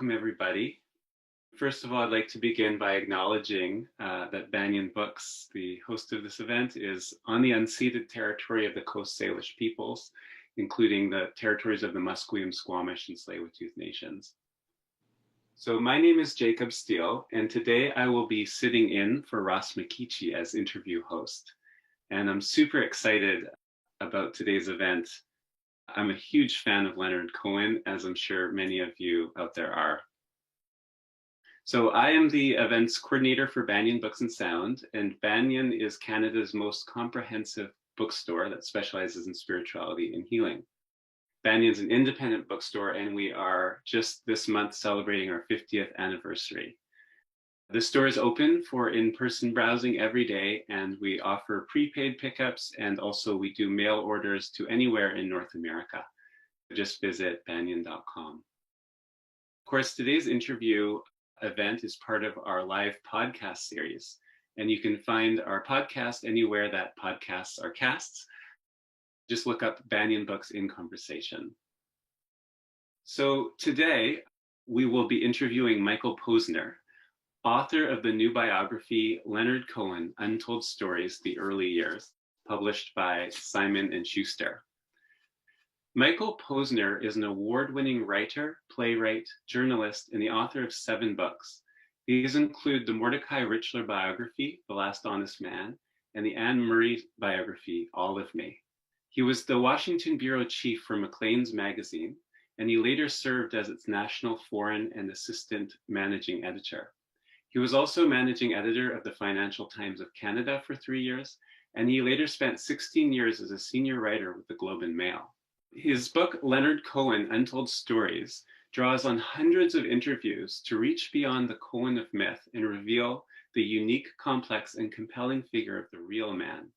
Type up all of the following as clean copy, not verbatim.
welcome everybody. First of all, I'd like to begin by acknowledging that Banyan Books, the host of this event, is on the unceded territory of the Coast Salish peoples, including the territories of the Musqueam, Squamish, and Tsleil-Waututh nations. So my name is Jacob Steele, and today I will be sitting in for Ross McKeechee as interview host. And I'm super excited about today's event. I'm a huge fan of Leonard Cohen, as I'm sure many of you out there are. So I am the events coordinator for Banyan Books and Sound, and Banyan is Canada's most comprehensive bookstore that specializes in spirituality and healing. Banyan's an independent bookstore, and we are just this month celebrating our 50th anniversary. The store is open for in-person browsing every day, and we offer prepaid pickups, and also we do mail orders to anywhere in North America. Just visit banyan.com. Of course, today's interview event is part of our live podcast series, and you can find our podcast anywhere that podcasts are cast. Just look up Banyan Books in Conversation. So today we will be interviewing Michael Posner, author of the new biography Leonard Cohen, Untold Stories: The Early Years, published by Simon & Schuster. Michael Posner is an award-winning writer, playwright, journalist, and the author of 7 books. These include the Mordecai Richler biography, The Last Honest Man, and the Anne Murray biography, All of Me. He was the Washington bureau chief for Maclean's magazine, and he later served as its national foreign and assistant managing editor. He was also managing editor of the Financial Times of Canada for 3 years, and he later spent 16 years as a senior writer with the Globe and Mail. His book, Leonard Cohen, Untold Stories, draws on hundreds of interviews to reach beyond the Cohen of myth and reveal the unique, complex, and compelling figure of the real man.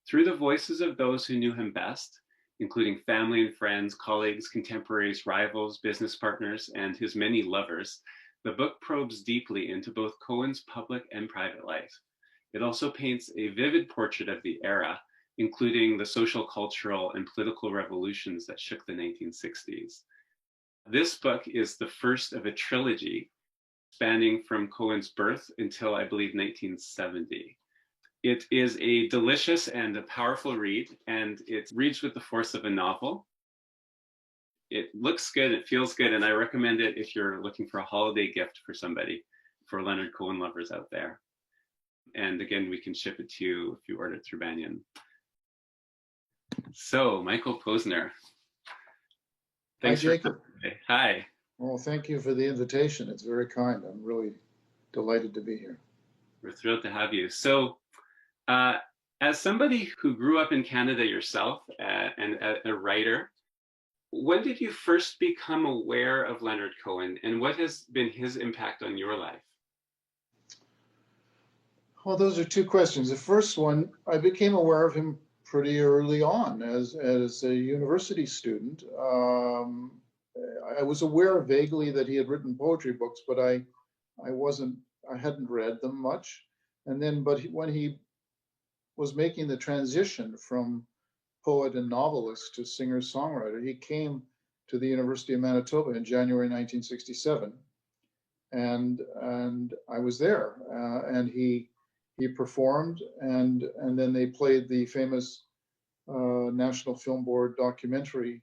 Through the voices of those who knew him best, including family and friends, colleagues, contemporaries, rivals, business partners, and his many lovers, the book probes deeply into both Cohen's public and private life. It also paints a vivid portrait of the era, including the social, cultural, and political revolutions that shook the 1960s. This book is the first of a trilogy spanning from Cohen's birth until, I believe, 1970. It is a delicious and a powerful read, and it reads with the force of a novel. It looks good, it feels good, and I recommend it if you're looking for a holiday gift for somebody, for Leonard Cohen lovers out there. And again, we can ship it to you if you order it through Banyan. So, Michael Posner. Thanks. Hi, Jacob. Hi. Well, thank you for the invitation. It's very kind. I'm really delighted to be here. We're thrilled to have you. So, as somebody who grew up in Canada yourself and a writer, when did you first become aware of Leonard Cohen, and what has been his impact on your life? Well, those are two questions. The first one, I became aware of him pretty early on as a university student. I was aware vaguely that he had written poetry books, but I hadn't read them much. And then, when he was making the transition from poet and novelist to singer-songwriter, he came to the University of Manitoba in January 1967, and I was there, and he performed, and then they played the famous National Film Board documentary,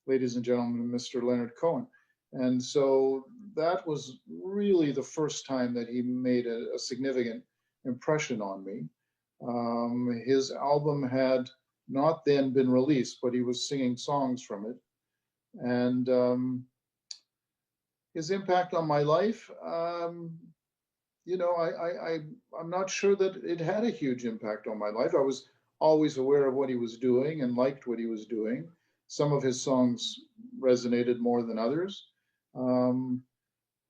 Ladies and Gentlemen, Mr. Leonard Cohen. And so that was really the first time that he made a significant impression on me. His album had not then been released, but he was singing songs from it. And his impact on my life, you know, I'm not sure that it had a huge impact on my life. I was always aware of what he was doing and liked what he was doing. Some of his songs resonated more than others.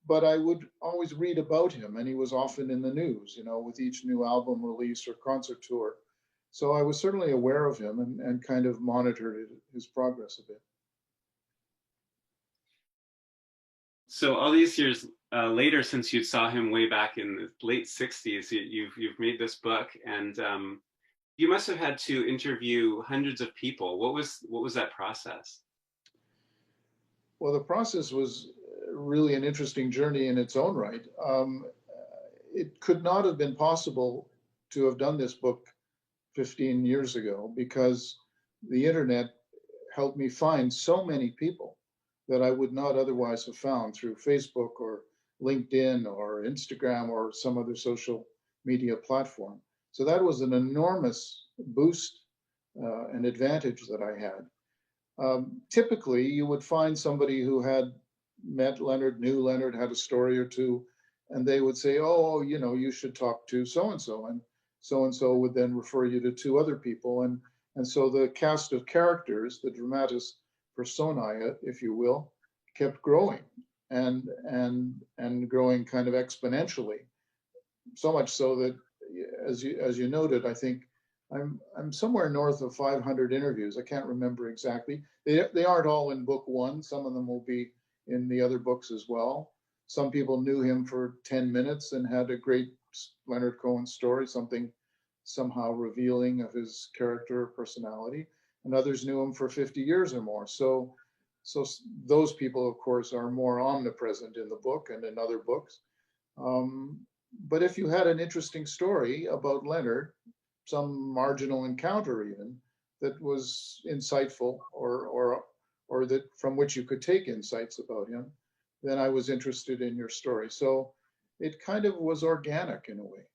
But I would always read about him, and he was often in the news, you know, with each new album release or concert tour. So I was certainly aware of him and kind of monitored his progress a bit. So all these years later, since you saw him way back in the late 60s, you've made this book, and you must have had to interview hundreds of people. What was that process? Well, the process was really an interesting journey in its own right. It could not have been possible to have done this book 15 years ago because the internet helped me find so many people that I would not otherwise have found through Facebook or LinkedIn or Instagram or some other social media platform. So that was an enormous boost, an advantage that I had. Typically, you would find somebody who had met Leonard, knew Leonard, had a story or two, and they would say, "Oh, you know, you should talk to so and so would then refer you to two other people, and so the cast of characters, the dramatis personae, if you will, kept growing and growing kind of exponentially, so much so that, as you noted, I think I'm somewhere north of 500 interviews. I can't remember exactly. They aren't all in book one. Some of them will be in the other books as well. Some people knew him for 10 minutes and had a great Leonard Cohen story, something somehow revealing of his character or personality, and others knew him for 50 years or more. So those people, of course, are more omnipresent in the book and in other books. Um, but if you had an interesting story about Leonard, some marginal encounter even that was insightful or that from which you could take insights about him, then I was interested in your story. So it kind of was organic in a way.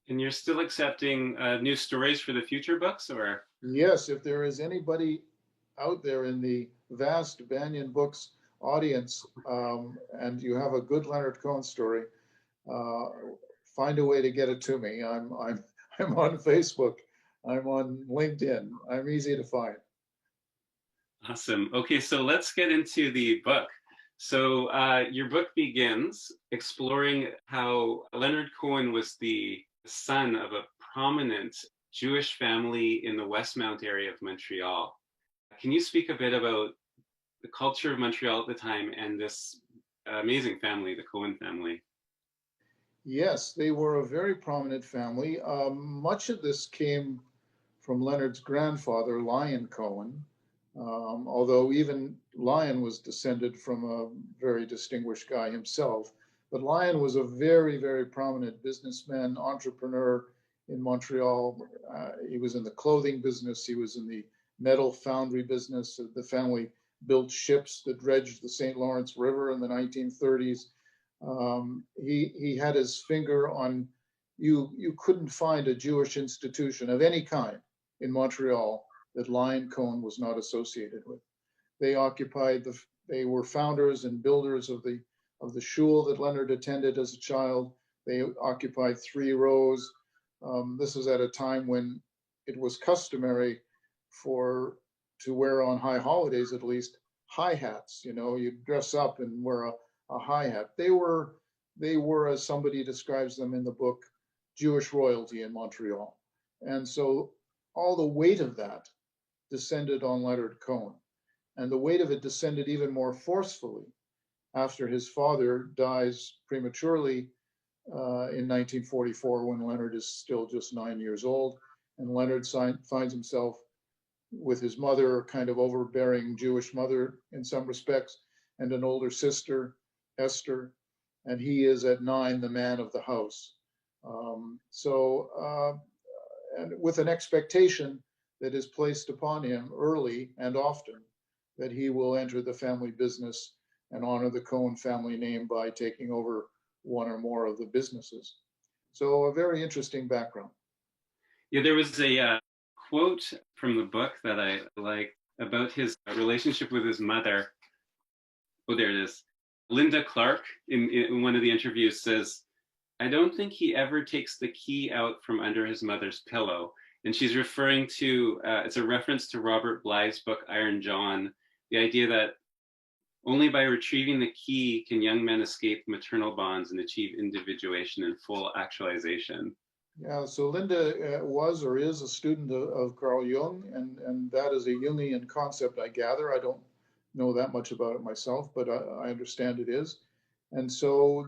And you're still accepting new stories for the future books, or? Yes, if there is anybody out there in the vast Banyan Books audience, and you have a good Leonard Cohen story, uh, find a way to get it to me. I'm on Facebook. I'm on LinkedIn. I'm easy to find. Awesome. Okay, so let's get into the book. So your book begins exploring how Leonard Cohen was the son of a prominent Jewish family in the Westmount area of Montreal. Can you speak a bit about the culture of Montreal at the time and this amazing family, the Cohen family? Yes, they were a very prominent family. Much of this came from Leonard's grandfather, Lion Cohen, although even Lion was descended from a very distinguished guy himself. But Lion was a very, very prominent businessman, entrepreneur in Montreal. He was in the clothing business, he was in the metal foundry business. The family built ships that dredged the St. Lawrence River in the 1930s. He had his finger on, you couldn't find a Jewish institution of any kind in Montreal that Lion Cohen was not associated with. They occupied they were founders and builders of the shul that Leonard attended as a child. They occupied 3 rows. This is at a time when it was customary to wear on high holidays at least high hats. You know, you dress up and wear a high hat. They were, as somebody describes them in the book, Jewish royalty in Montreal. And so all the weight of that descended on Leonard Cohen. And the weight of it descended even more forcefully after his father dies prematurely in 1944 when Leonard is still just 9 years old. And Leonard finds himself with his mother, a kind of overbearing Jewish mother in some respects, and an older sister, Esther, and he is at 9 the man of the house. And with an expectation that is placed upon him early and often that he will enter the family business and honor the Cohen family name by taking over one or more of the businesses. So a very interesting background. Yeah, there was a quote from the book that I liked about his relationship with his mother. Oh, there it is. Linda Clark in one of the interviews says, I don't think he ever takes the key out from under his mother's pillow. And she's referring to, it's a reference to Robert Bly's book, Iron John, the idea that only by retrieving the key can young men escape maternal bonds and achieve individuation and full actualization. Yeah, so Linda was or is a student of Carl Jung, and that is a Jungian concept, I gather. I don't know that much about it myself, but I understand it is. And so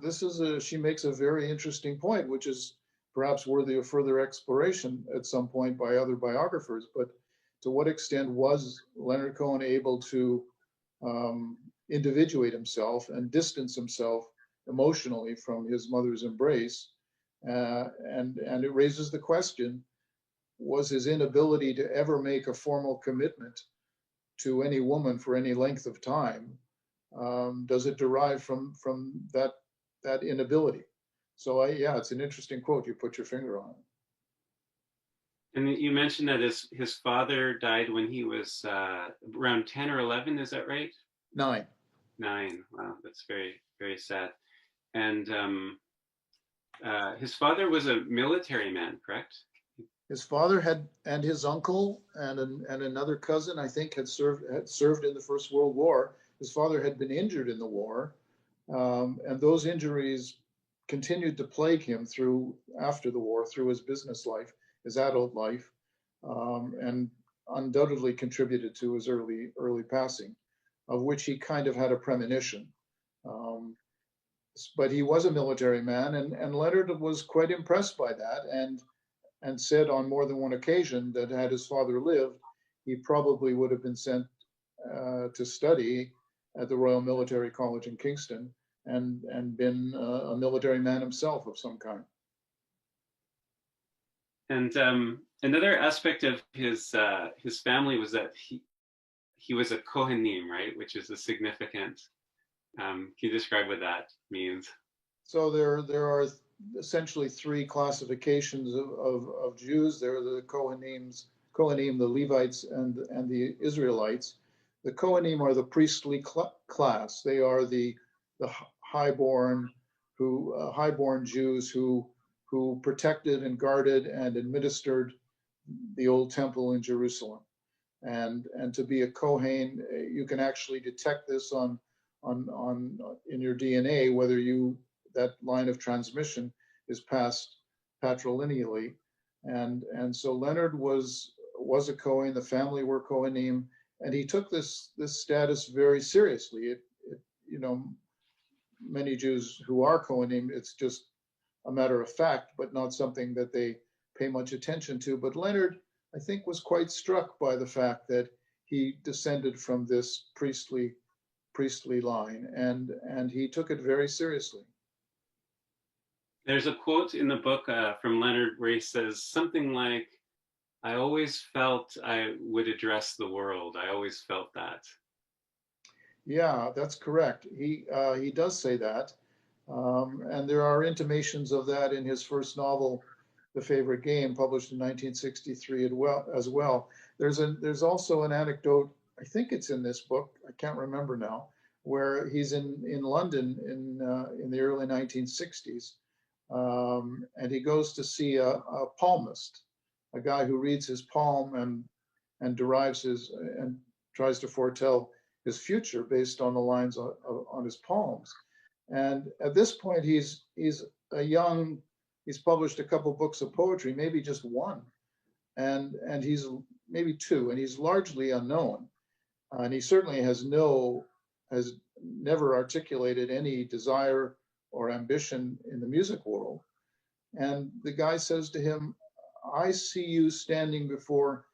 she makes a very interesting point, which is perhaps worthy of further exploration at some point by other biographers. But to what extent was Leonard Cohen able to individuate himself and distance himself emotionally from his mother's embrace. And it raises the question, was his inability to ever make a formal commitment to any woman for any length of time, does it derive from that inability? So yeah, it's an interesting quote. You put your finger on it. And you mentioned that his father died when he was around 10 or 11. Is that right? 9. 9. Wow, that's very, very sad. And his father was a military man, correct? His father had, and his uncle and another cousin, I think, had served in the First World War. His father had been injured in the war, and those injuries continued to plague him through after the war, through his business life, his adult life, and undoubtedly contributed to his early passing, of which he kind of had a premonition. Um, but he was a military man, and Leonard was quite impressed by that, and said on more than one occasion that had his father lived, he probably would have been sent to study at the Royal Military College in Kingston and been a military man himself of some kind. And another aspect of his family was that he was a Kohanim, right? Which is a significant. Can you describe what that means? So there are essentially 3 classifications of Jews. There are the Kohanim, the Levites, and the Israelites. The Kohanim are the priestly class. They are the highborn Jews who protected and guarded and administered the old temple in Jerusalem. And to be a Kohen, you can actually detect this on in your DNA, whether that line of transmission is passed patrilineally. And so Leonard was a Kohen, the family were Kohanim, and he took this status very seriously. Many Jews who are Kohanim, it's just a matter of fact, but not something that they pay much attention to. But Leonard, I think, was quite struck by the fact that he descended from this priestly line, and he took it very seriously. There's a quote in the book from Leonard where he says something like, "I always felt I would address the world. I always felt that." Yeah, that's correct. He does say that, and there are intimations of that in his first novel, The Favorite Game, published in 1963 as well. There's also an anecdote, I think it's in this book, I can't remember now, where he's in London in the early 1960s, and he goes to see a palmist, a guy who reads his palm and derives and tries to foretell his future based on the lines on his palms. And at this point, he's published a couple books of poetry, maybe just one, and he's maybe 2, and he's largely unknown. And he certainly has never articulated any desire or ambition in the music world. And the guy says to him, "I see you standing before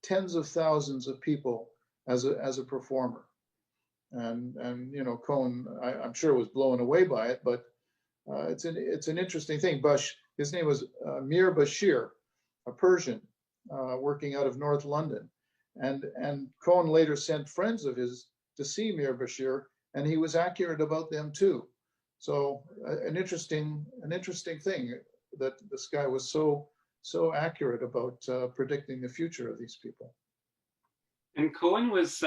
tens of thousands of people as a performer." And Cohen, I'm sure, was blown away by it, but it's an interesting thing. His name was Mir Bashir, a Persian working out of North London, and Cohen later sent friends of his to see Mir Bashir, and he was accurate about them too. So an interesting thing that this guy was so accurate about predicting the future of these people. And Cohen was,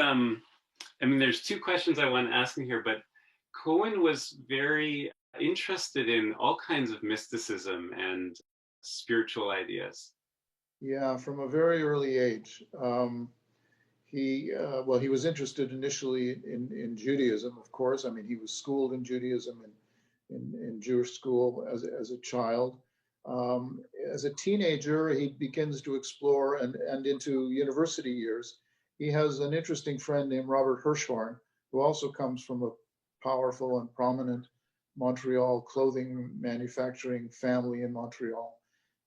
there's 2 questions I want to ask him here, but Cohen was very interested in all kinds of mysticism and spiritual ideas. Yeah, from a very early age. He was interested initially in Judaism, of course. I mean, he was schooled in Judaism in Jewish school as a child. As a teenager, he begins to explore, and into university years, he has an interesting friend named Robert Hirshhorn, who also comes from a powerful and prominent Montreal clothing manufacturing family in Montreal.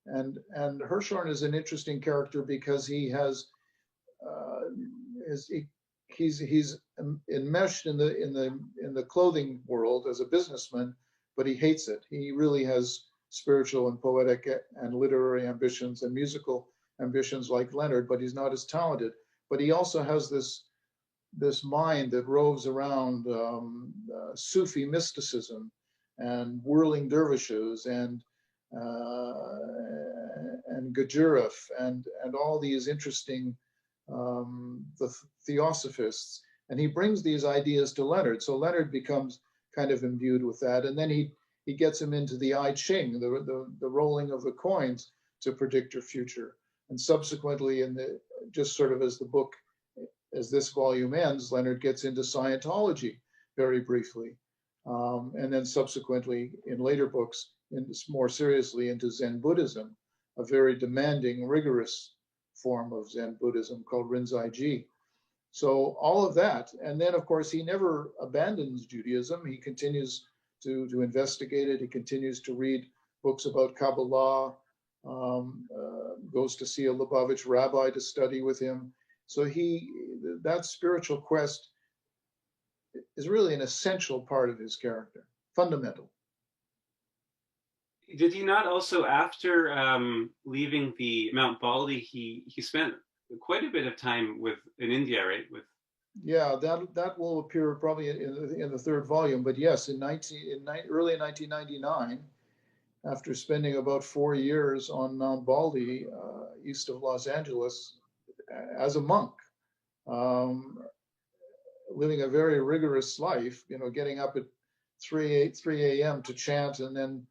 And Hirshhorn is an interesting character because he he's enmeshed in the clothing world as a businessman, but he hates it. He really has spiritual and poetic and literary ambitions and musical ambitions like Leonard, but he's not as talented. But he also has this mind that roves around Sufi mysticism and whirling dervishes uh, and Gurdjieff and all these interesting the theosophists, and he brings these ideas to Leonard. So Leonard becomes kind of imbued with that, and then he gets him into the I Ching, the rolling of the coins to predict your future. And subsequently, in the just sort of as the book as this volume ends, Leonard gets into Scientology very briefly, and then subsequently in later books, more seriously into Zen Buddhism, a very demanding, rigorous form of Zen Buddhism called Rinzai-ji. So all of that, and then of course he never abandons Judaism. He continues to investigate it. He continues to read books about Kabbalah. Goes to see a Lubavitch rabbi to study with him. So that spiritual quest is really an essential part of his character, fundamental. Did he not also, after leaving the Mount Baldy, he spent quite a bit of time in India, right? Yeah, that will appear probably in the third volume. But yes, early 1999, after spending about 4 years on Mount Baldy, east of Los Angeles, as a monk, um, living a very rigorous life, getting up at 3 a.m. to chant and then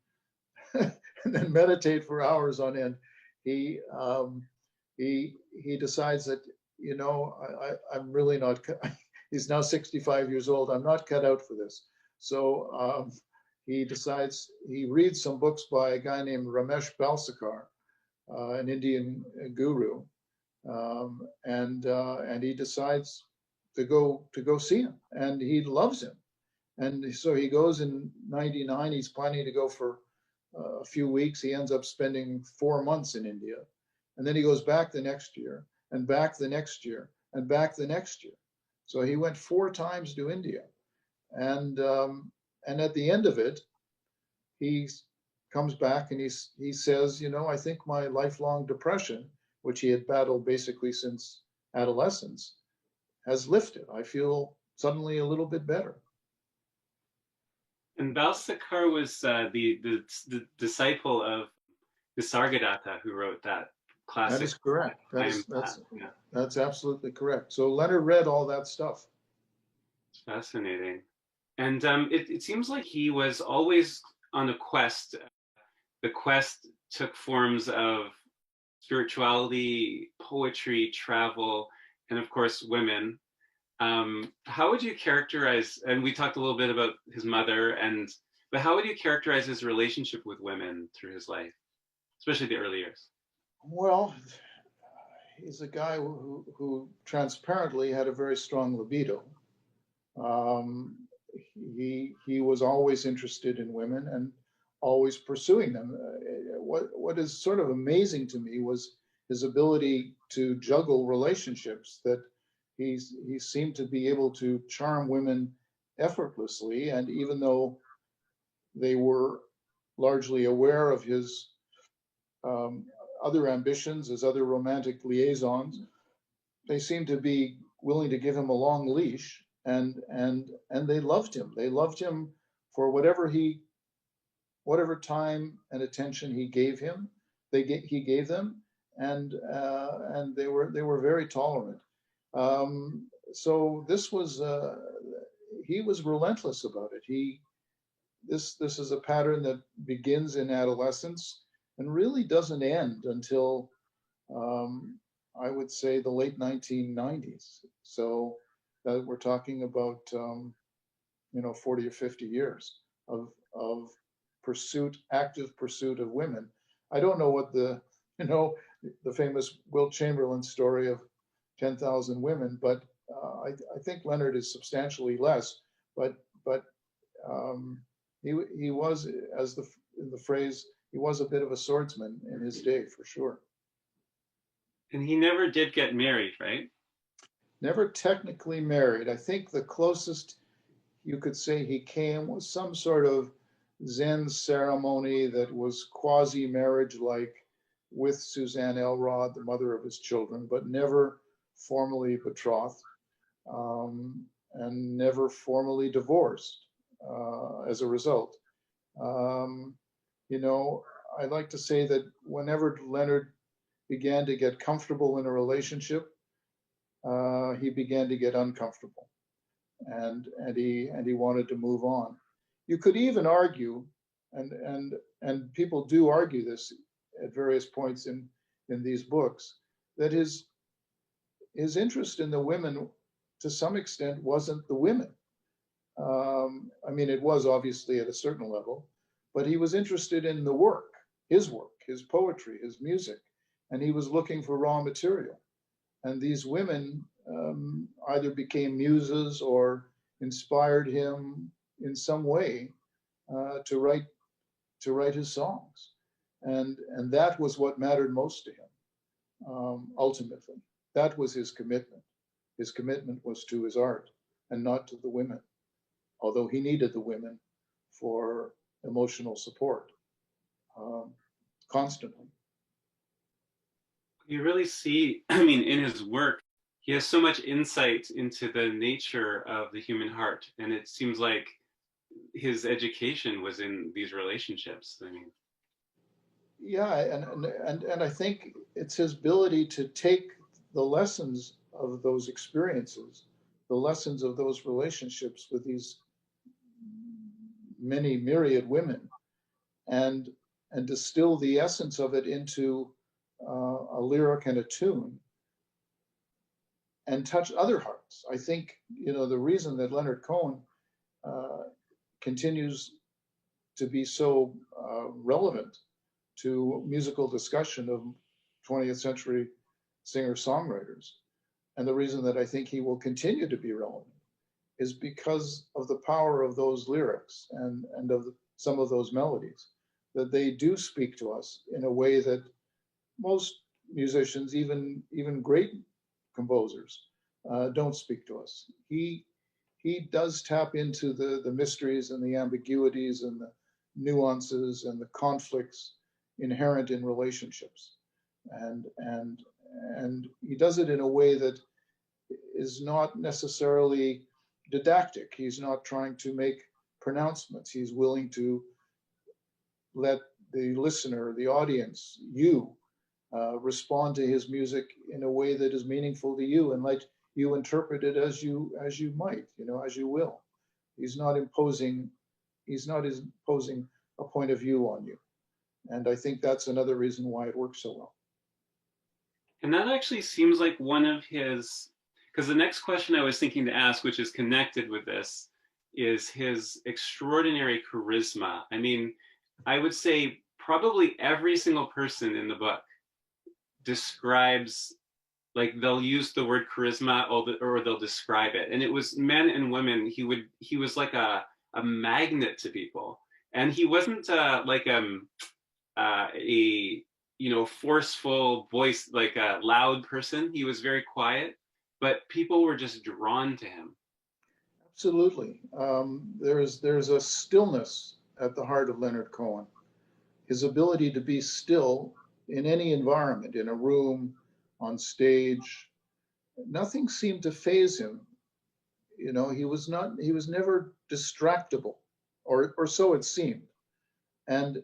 and then meditate for hours on end. He he decides that I'm really not. He's now 65 years old. I'm not cut out for this. So he reads some books by a guy named Ramesh Balsekar, an Indian guru, and he decides to go see him, and he loves him. And so he goes in '99. He's planning to go for a few weeks. He ends up spending 4 months in India, and then he goes back the next year, and back the next year, and back the next year. So he went 4 times to India, and at the end of it, he comes back and he says, I think my lifelong depression, which he had battled basically since adolescence, has lifted. I feel suddenly a little bit better. And Balsekar was the disciple of Nisargadatta, who wrote that classic. That is correct. Yeah. That's absolutely correct. So Leonard read all that stuff. It's fascinating. And it seems like he was always on a quest. The quest took forms of spirituality, poetry, travel, and of course, women. How would you characterize, and we talked a little bit about his mother, but how would you characterize his relationship with women through his life, especially the early years? Well, he's a guy who transparently had a very strong libido. Um, he was always interested in women and always pursuing them. What is sort of amazing to me was his ability to juggle relationships, that he seemed to be able to charm women effortlessly, and even though they were largely aware of his um, other ambitions as other romantic liaisons, they seemed to be willing to give him a long leash, and they loved him. They loved him for whatever time and attention he gave him. He gave them, and they were very tolerant. So he was relentless about it. This is a pattern that begins in adolescence and really doesn't end until I would say the late 1990s. So we're talking about 40 or 50 years of active pursuit of women. I don't know what the famous Wilt Chamberlain story of 10,000 women, but I think Leonard is substantially less. But he was, as the phrase, he was a bit of a swordsman in his day, for sure. And he never did get married, right? never technically married. I think the closest you could say he came was some sort of Zen ceremony that was quasi-marriage like with Suzanne Elrod, the mother of his children, but never formally betrothed, and never formally divorced as a result. Um, you know, I like to say that whenever Leonard began to get comfortable in a relationship, he began to get uncomfortable, and he wanted to move on. You could even argue, and people do argue this at various points in these books, that his interest in the women, to some extent, wasn't the women. I mean, it was obviously at a certain level, but he was interested in the work, his poetry, his music, and he was looking for raw material. And these women either became muses or inspired him in some way to write his songs, and that was what mattered most to him. Ultimately, that was his commitment. His commitment was to his art and not to the women, although he needed the women for emotional support um, constantly. You really see, I mean, in his work, he has so much insight into the nature of the human heart. And it seems like his education was in these relationships. I mean, Yeah, and I think it's his ability to take the lessons of those experiences, the lessons of those relationships with these many myriad women, and and distill the essence of it into a lyric and a tune, and touch other hearts. I think the reason that Leonard Cohen uh, continues to be so relevant to musical discussion of 20th century singer songwriters, and the reason that I think he will continue to be relevant, is because of the power of those lyrics and of some of those melodies, that they do speak to us in a way that most musicians, even great composers, don't speak to us. He does tap into the mysteries and the ambiguities and the nuances and the conflicts inherent in relationships, and and and he does it in a way that is not necessarily didactic. He's not trying to make pronouncements. He's willing to let the listener, the audience, you, respond to his music in a way that is meaningful to you, and let you interpret it as you might, as you will. He's not imposing he's not imposing a point of view on you, and I think that's another reason why it works so well. and that actually seems like one of his, because the next question I was thinking to ask, which is connected with this, is his extraordinary charisma. I mean, I would say probably every single person in the book describes, like they'll use the word charisma, or they'll describe it, and it was men and women. He was like a magnet to people, and he wasn't like a forceful voice, like a loud person. He was very quiet, but people were just drawn to him. Absolutely. There's a stillness at the heart of Leonard Cohen. His ability to be still in any environment, in a room, on stage, nothing seemed to faze him. He was never distractible, or so it seemed. And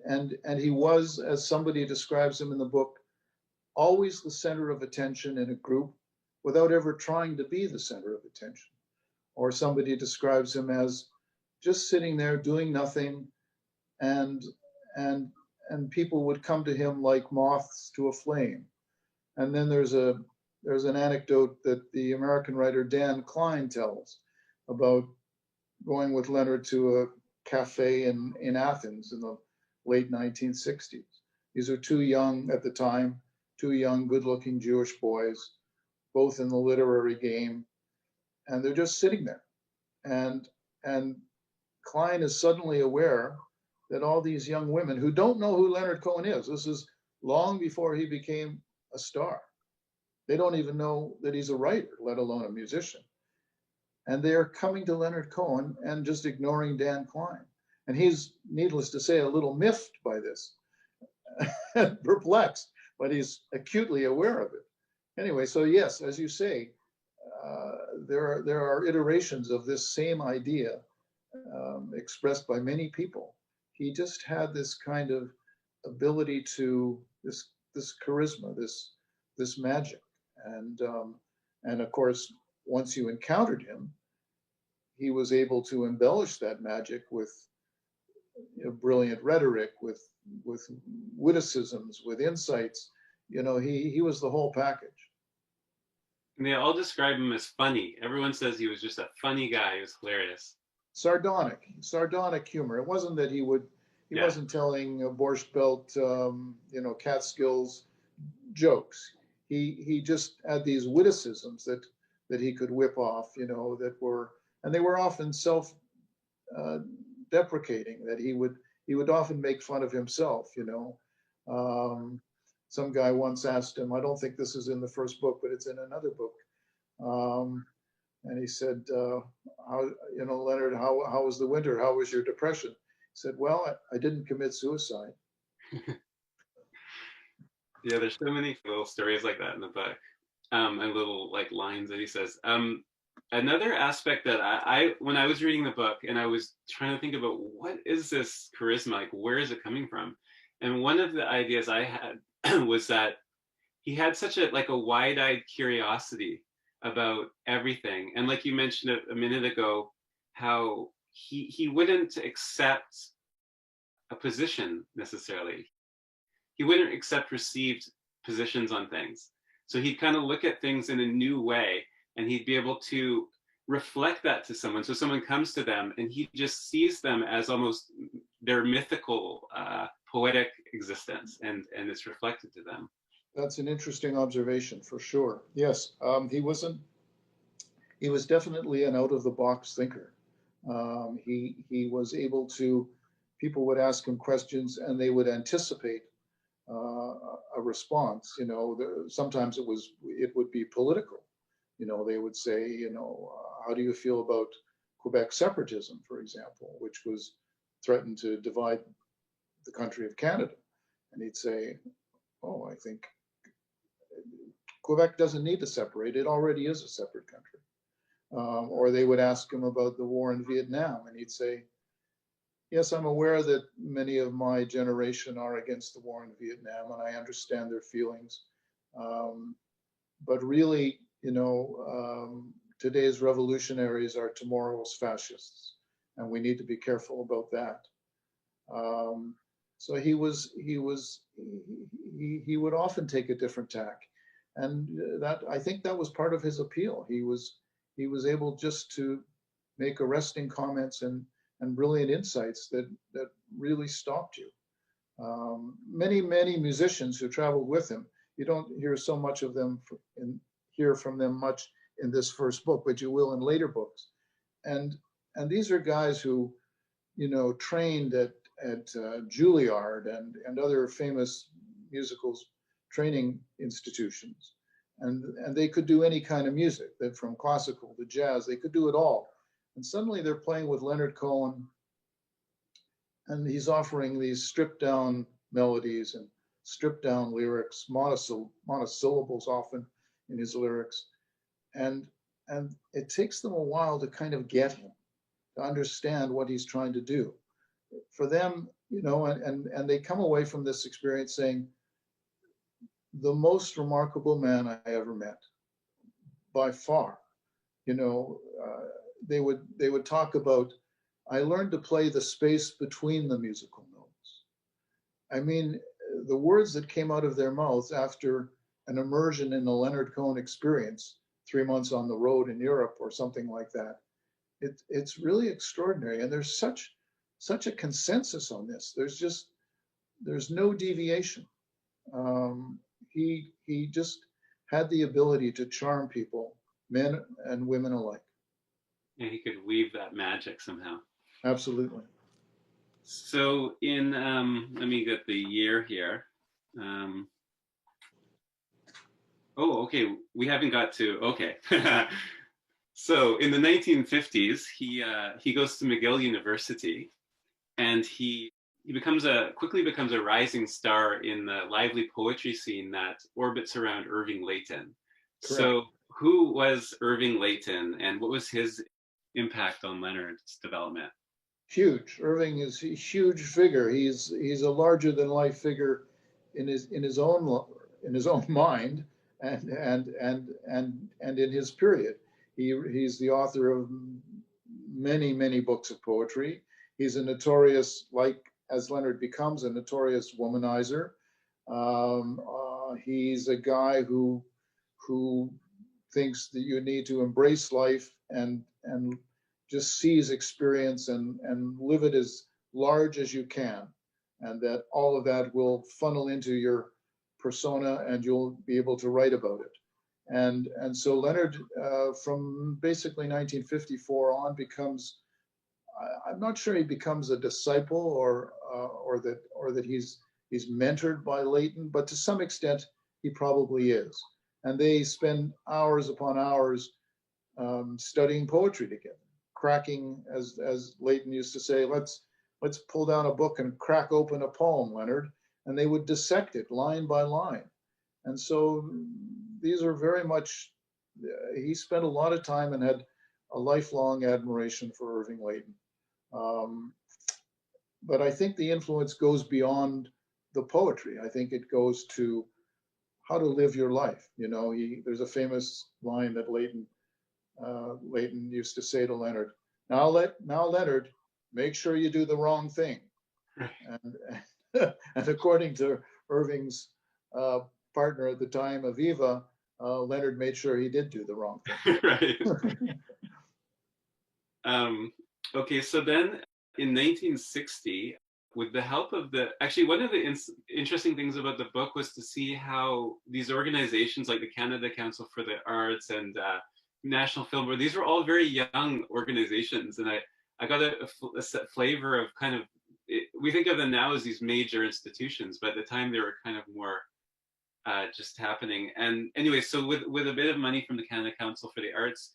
he was, as somebody describes him in the book, always the center of attention in a group without ever trying to be the center of attention. Or somebody describes him as just sitting there doing nothing, and and and people would come to him like moths to a flame. And then there's an anecdote that the American writer Dan Klein tells about going with Leonard to a cafe in Athens in the late 1960s. These are two young, at the time, two young, good-looking Jewish boys, both in the literary game, and they're just sitting there. And Klein is suddenly aware that all these young women who don't know who Leonard Cohen is, this is long before he became a star, They don't even know that he's a writer, let alone a musician. And they're coming to Leonard Cohen and just ignoring Dan Klein. And he's, needless to say, a little miffed by this, perplexed, but he's acutely aware of it. Anyway, so yes, as you say, there are iterations of this same idea expressed by many people. He just had this kind of ability to this charisma, this magic, and of course, once you encountered him, he was able to embellish that magic with brilliant rhetoric, with witticisms, with insights. He was the whole package. And they all describe him as funny. Everyone says he was just a funny guy. He was hilarious. Sardonic humor. It wasn't that he Yeah. wasn't telling Borscht Belt, Catskills jokes. He just had these witticisms that he could whip off, and they were often self uh, deprecating. That he would often make fun of himself. Some guy once asked him. I don't think this is in the first book, but it's in another book. Um, and he said, "How Leonard? How was the winter? How was your depression?" He said, "Well, I didn't commit suicide." Yeah, there's so many little stories like that in the book, and little like lines that he says. Another aspect that when I was reading the book and I was trying to think about what is this charisma, like where is it coming from, and one of the ideas I had was that he had such a wide-eyed curiosity about everything, and like you mentioned a minute ago, how he wouldn't accept a position necessarily. He wouldn't accept received positions on things. So he'd kind of look at things in a new way, and he'd be able to reflect that to someone. So someone comes to them and he just sees them as almost their mythical, poetic existence, and it's reflected to them. That's an interesting observation for sure. Yes, he wasn't. He was definitely an out of the box thinker. He was able to. People would ask him questions, and they would anticipate a response. Sometimes it would be political. They would say, how do you feel about Quebec separatism, for example, which was threatened to divide the country of Canada? And he'd say, oh, I think Quebec doesn't need to separate. It already is a separate country. Or they would ask him about the war in Vietnam, and he'd say, yes, I'm aware that many of my generation are against the war in Vietnam, and I understand their feelings. But really, today's revolutionaries are tomorrow's fascists, and we need to be careful about that. So he would often take a different tack, and that I think that was part of his appeal. He was able just to make arresting comments and brilliant insights that really stopped you. Many musicians who traveled with him, you don't hear so much of them hear from them much in this first book, but you will in later books. And these are guys who trained at Juilliard and other famous musicals training institutions, and they could do any kind of music, that from classical to jazz, they could do it all. And suddenly they're playing with Leonard Cohen, and he's offering these stripped down melodies and stripped down lyrics, monosyllables often in his lyrics, and it takes them a while to kind of get him, to understand what he's trying to do. For them, and they come away from this experience saying, the most remarkable man I ever met, by far. They would talk about, I learned to play the space between the musical notes. I mean, the words that came out of their mouths after an immersion in the Leonard Cohen experience, 3 months on the road in Europe or something like that, it's really extraordinary. And there's such a consensus on this. There's no deviation. He just had the ability to charm people, men and women alike. And he could weave that magic somehow. Absolutely. So let me get the year here. Oh, okay. We haven't got to. Okay. So in the 1950s, he goes to McGill University, and he quickly becomes a rising star in the lively poetry scene that orbits around Irving Layton. Correct. So who was Irving Layton, and what was his impact on Leonard's development? Huge. Irving is a huge figure. He's a larger than life figure in his own mind and in his period. He's the author of many books of poetry. He's a notorious, like as Leonard becomes, a notorious womanizer. He's a guy who thinks that you need to embrace life and just seize experience and live it as large as you can, and that all of that will funnel into your persona and you'll be able to write about it. And so Leonard, from basically 1954 on, becomes, I'm not sure he becomes a disciple or that he's mentored by Leighton, but to some extent he probably is. And they spend hours upon hours studying poetry together, cracking, as Leighton used to say, let's pull down a book and crack open a poem, Leonard, and they would dissect it line by line. And so these are very much. He spent a lot of time and had a lifelong admiration for Irving Layton. Um, but I think the influence goes beyond the poetry. I think it goes to how to live your life. You know, there's a famous line that Leighton used to say to Leonard, now Leonard, make sure you do the wrong thing. And, and according to Irving's uh, partner at the time, Aviva, Leonard made sure he did do the wrong Right. thing. Um, okay, so then in 1960, with the help of actually, one of the interesting things about the book was to see how these organizations like the Canada Council for the Arts and National Film Board, these were all very young organizations. And I got a flavor of kind of, we think of them now as these major institutions, but at the time they were kind of more just happening. And anyway, so with a bit of money from the Canada Council for the Arts,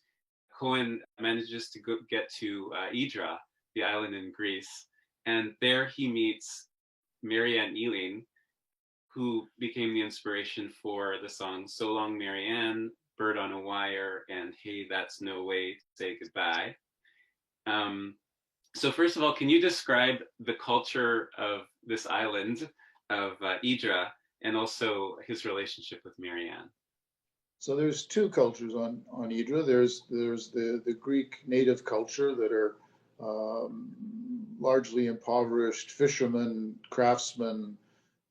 Cohen manages to get to Idra, the island in Greece, and there he meets Marianne Ealing, who became the inspiration for the songs "So Long, Marianne," "Bird on a Wire," and "Hey, That's No Way to Say Goodbye." Um, so first of all, can you describe the culture of this island of Idra and also his relationship with Marianne? So there's two cultures on Idra. There's the Greek native culture that are um, largely impoverished fishermen, craftsmen,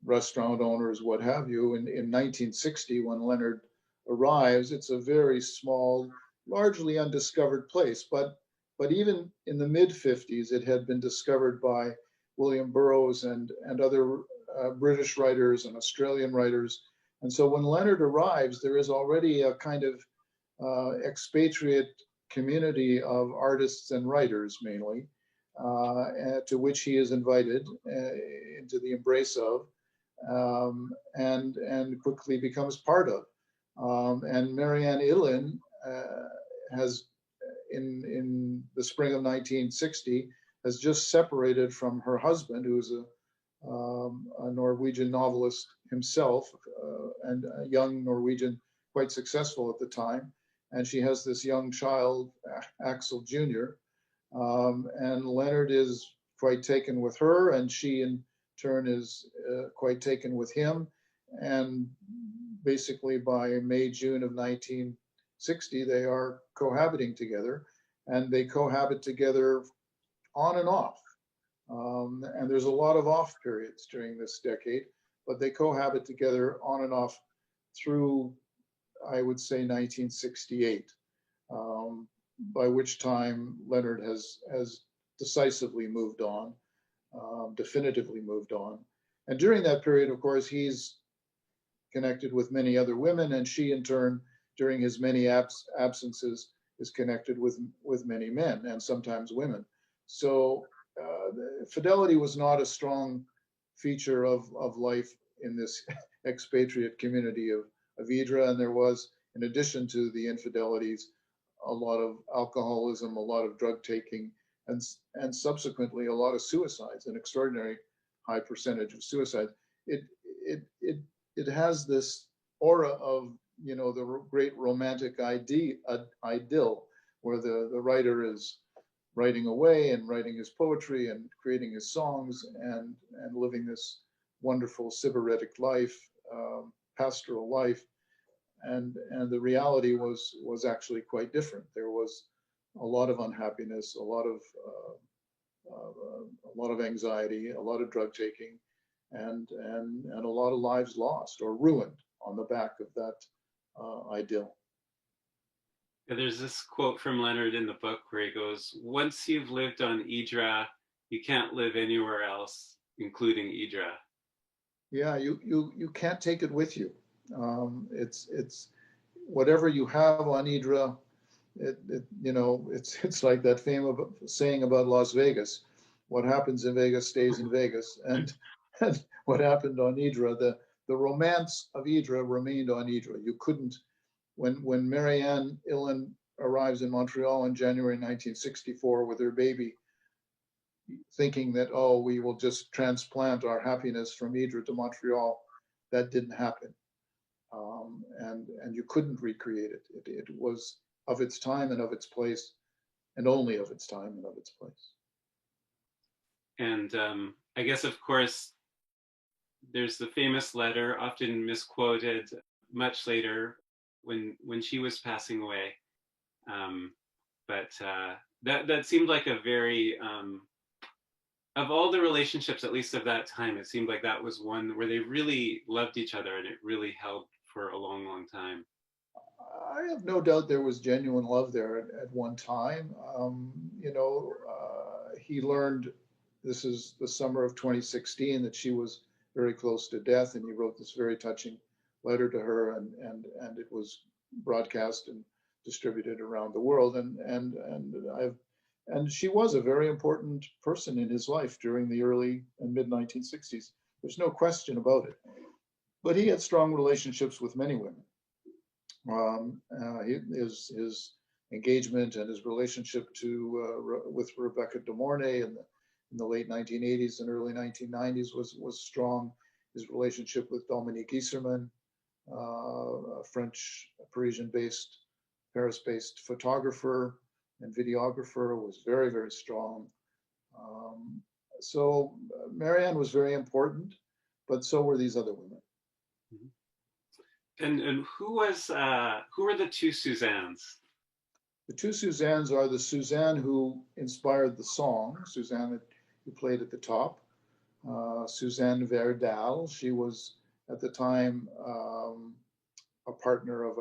restaurant owners, what have you. In 1960, when Leonard arrives, it's a very small, largely undiscovered place. But even in the mid 50s, it had been discovered by William Burroughs and other British writers and Australian writers. And so when Leonard arrives, there is already a kind of expatriate community of artists and writers, mainly, to which he is invited into the embrace of, and quickly becomes part of. And Marianne Illin has, in the spring of 1960, has just separated from her husband, who is a Norwegian novelist himself, and a young Norwegian, quite successful at the time. And she has this young child, Axel Jr. And Leonard is quite taken with her, and she in turn is quite taken with him. And basically by May, June of 1960, they are cohabiting together, and they cohabit together on and off. And there's a lot of off periods during this decade, but they cohabit together on and off through, I would say, 1968, by which time Leonard has decisively moved on, definitively moved on. And during that period, of course, he's connected with many other women, and she, in turn, during his many absences, is connected with many men and sometimes women. So fidelity was not a strong feature of life in this expatriate community of of Idra, and there was, in addition to the infidelities, a lot of alcoholism, a lot of drug taking, and subsequently a lot of suicides, an extraordinary high percentage of suicide. It it it it has this aura of, you know, the great romantic idyll, where the writer is writing away and writing his poetry and creating his songs and living this wonderful sybaritic life, pastoral life, and the reality was actually quite different. There was a lot of unhappiness, a lot of anxiety, a lot of drug taking, and a lot of lives lost or ruined on the back of that idyll. Yeah, there's this quote from Leonard in the book where he goes, "Once you've lived on Idra, you can't live anywhere else, including Idra." Yeah, you can't take it with you. It's whatever you have on Idra. You know, it's like that famous saying about Las Vegas: what happens in Vegas stays in Vegas, and what happened on Idra, the romance of Idra remained on Idra. You couldn't, when Marianne Illen arrives in Montreal in January 1964 with her baby, thinking that, oh, we will just transplant our happiness from Idra to Montreal. That didn't happen, and you couldn't recreate it. It was of its time and of its place, and only of its time and of its place. And I guess, of course, there's the famous letter, often misquoted, much later when she was passing away. But that seemed like a very of all the relationships, at least of that time, it seemed like that was one where they really loved each other and it really held for a long, long time. I have no doubt there was genuine love there at one time. You know, he learned, this is the summer of 2016, that she was very close to death, and he wrote this very touching letter to her, and it was broadcast and distributed around the world. And she was a very important person in his life during the early and mid 1960s. There's no question about it. But he had strong relationships with many women. His engagement and his relationship with Rebecca De Mornay in the late 1980s and early 1990s was strong. His relationship with Dominique Isserman, a French, Parisian-based, Paris-based photographer and videographer, was very, very strong. So Marianne was very important, but so were these other women. Mm-hmm. And who were the two Suzannes? The two Suzannes are the Suzanne who inspired the song, Suzanne who played at the top, Suzanne Verdal. She was at the time a partner of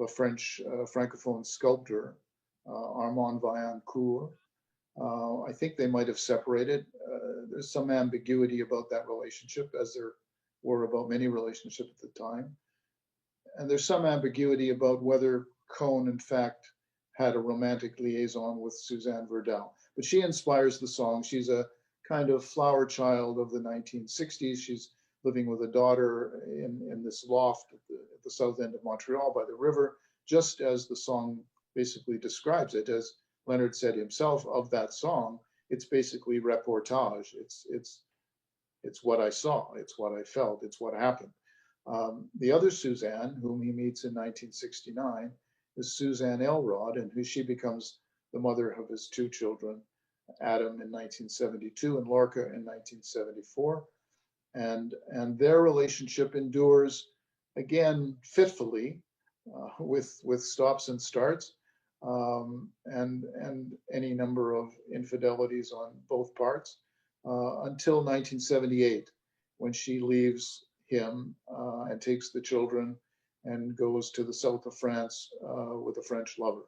a French francophone sculptor, Armand Vaillancourt. I think they might have separated. There's some ambiguity about that relationship, as there were about many relationships at the time. And there's some ambiguity about whether Cohen, in fact, had a romantic liaison with Suzanne Verdal. But she inspires the song. She's a kind of flower child of the 1960s. She's living with a daughter in this loft at the south end of Montreal by the river, just as the song basically describes it. As Leonard said himself of that song, it's basically reportage. It's what I saw, it's what I felt, it's what happened. The other Suzanne, whom he meets in 1969, is Suzanne Elrod, and who she becomes the mother of his two children, Adam in 1972 and Lorca in 1974. And their relationship endures, again, fitfully, with stops and starts, and any number of infidelities on both parts, until 1978, when she leaves him and takes the children and goes to the south of France with a French lover.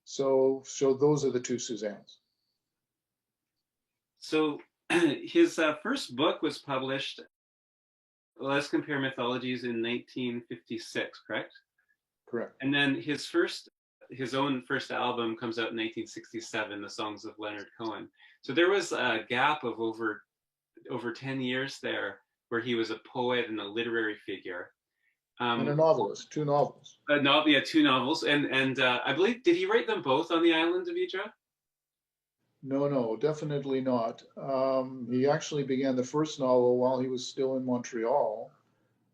So those are the two Suzannes. So his first book was published, Let's Compare Mythologies, in 1956, correct? Correct. And then his own first album comes out in 1967, The Songs of Leonard Cohen. So there was a gap of over 10 years there where he was a poet and a literary figure. And a Um, novelist, two novels. yeah, two novels, and I believe, did he write them both on the island of Hydra? No, no, definitely not. He actually began the first novel while he was still in Montreal,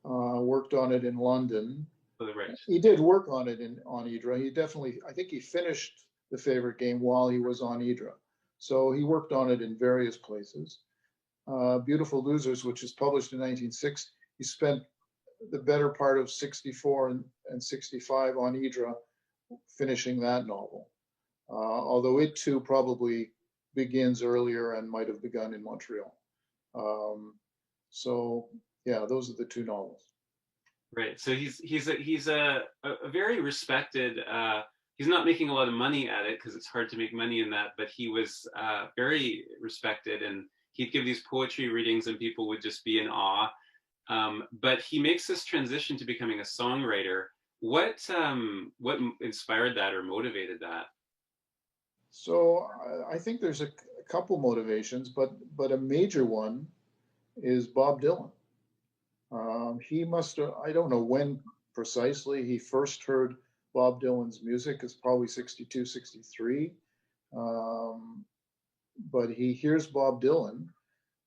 worked on it in London. Oh, right. He did work on it on Hydra. He definitely, I think he finished The Favorite Game while he was on Hydra. So he worked on it in various places. Beautiful Losers, which was published in 1960, he spent the better part of 64 and 65 on Hydra finishing that novel. Although it too probably begins earlier and might have begun in Montreal. Um, so yeah, those are the two novels. Right. So he's a very respected. He's not making a lot of money at it because it's hard to make money in that, but he was very respected, and he'd give these poetry readings, and people would just be in awe. But he makes this transition to becoming a songwriter. What inspired that or motivated that? So I think there's a couple motivations, but a major one is Bob Dylan. He must have, I don't know when precisely he first heard Bob Dylan's music. It's probably 62, 63. Um, but he hears Bob Dylan,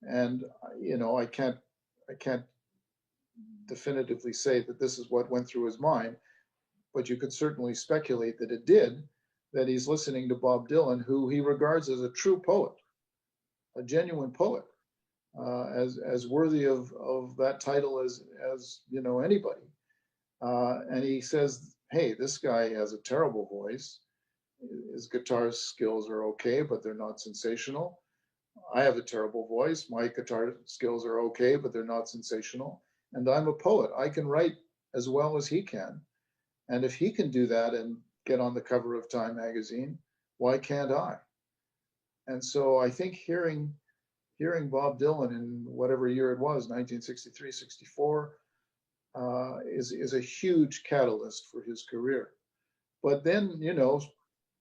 and I can't definitively say that this is what went through his mind, but you could certainly speculate that it did, that he's listening to Bob Dylan, who he regards as a true poet, a genuine poet, as worthy of that title as anybody. And he says, "Hey, this guy has a terrible voice. His guitar skills are okay, but they're not sensational. I have a terrible voice. My guitar skills are okay, but they're not sensational. And I'm a poet. I can write as well as he can. And if he can do that and get on the cover of Time magazine, why can't I?" And so I think hearing Bob Dylan in whatever year it was, 1963, 64, is a huge catalyst for his career. But then,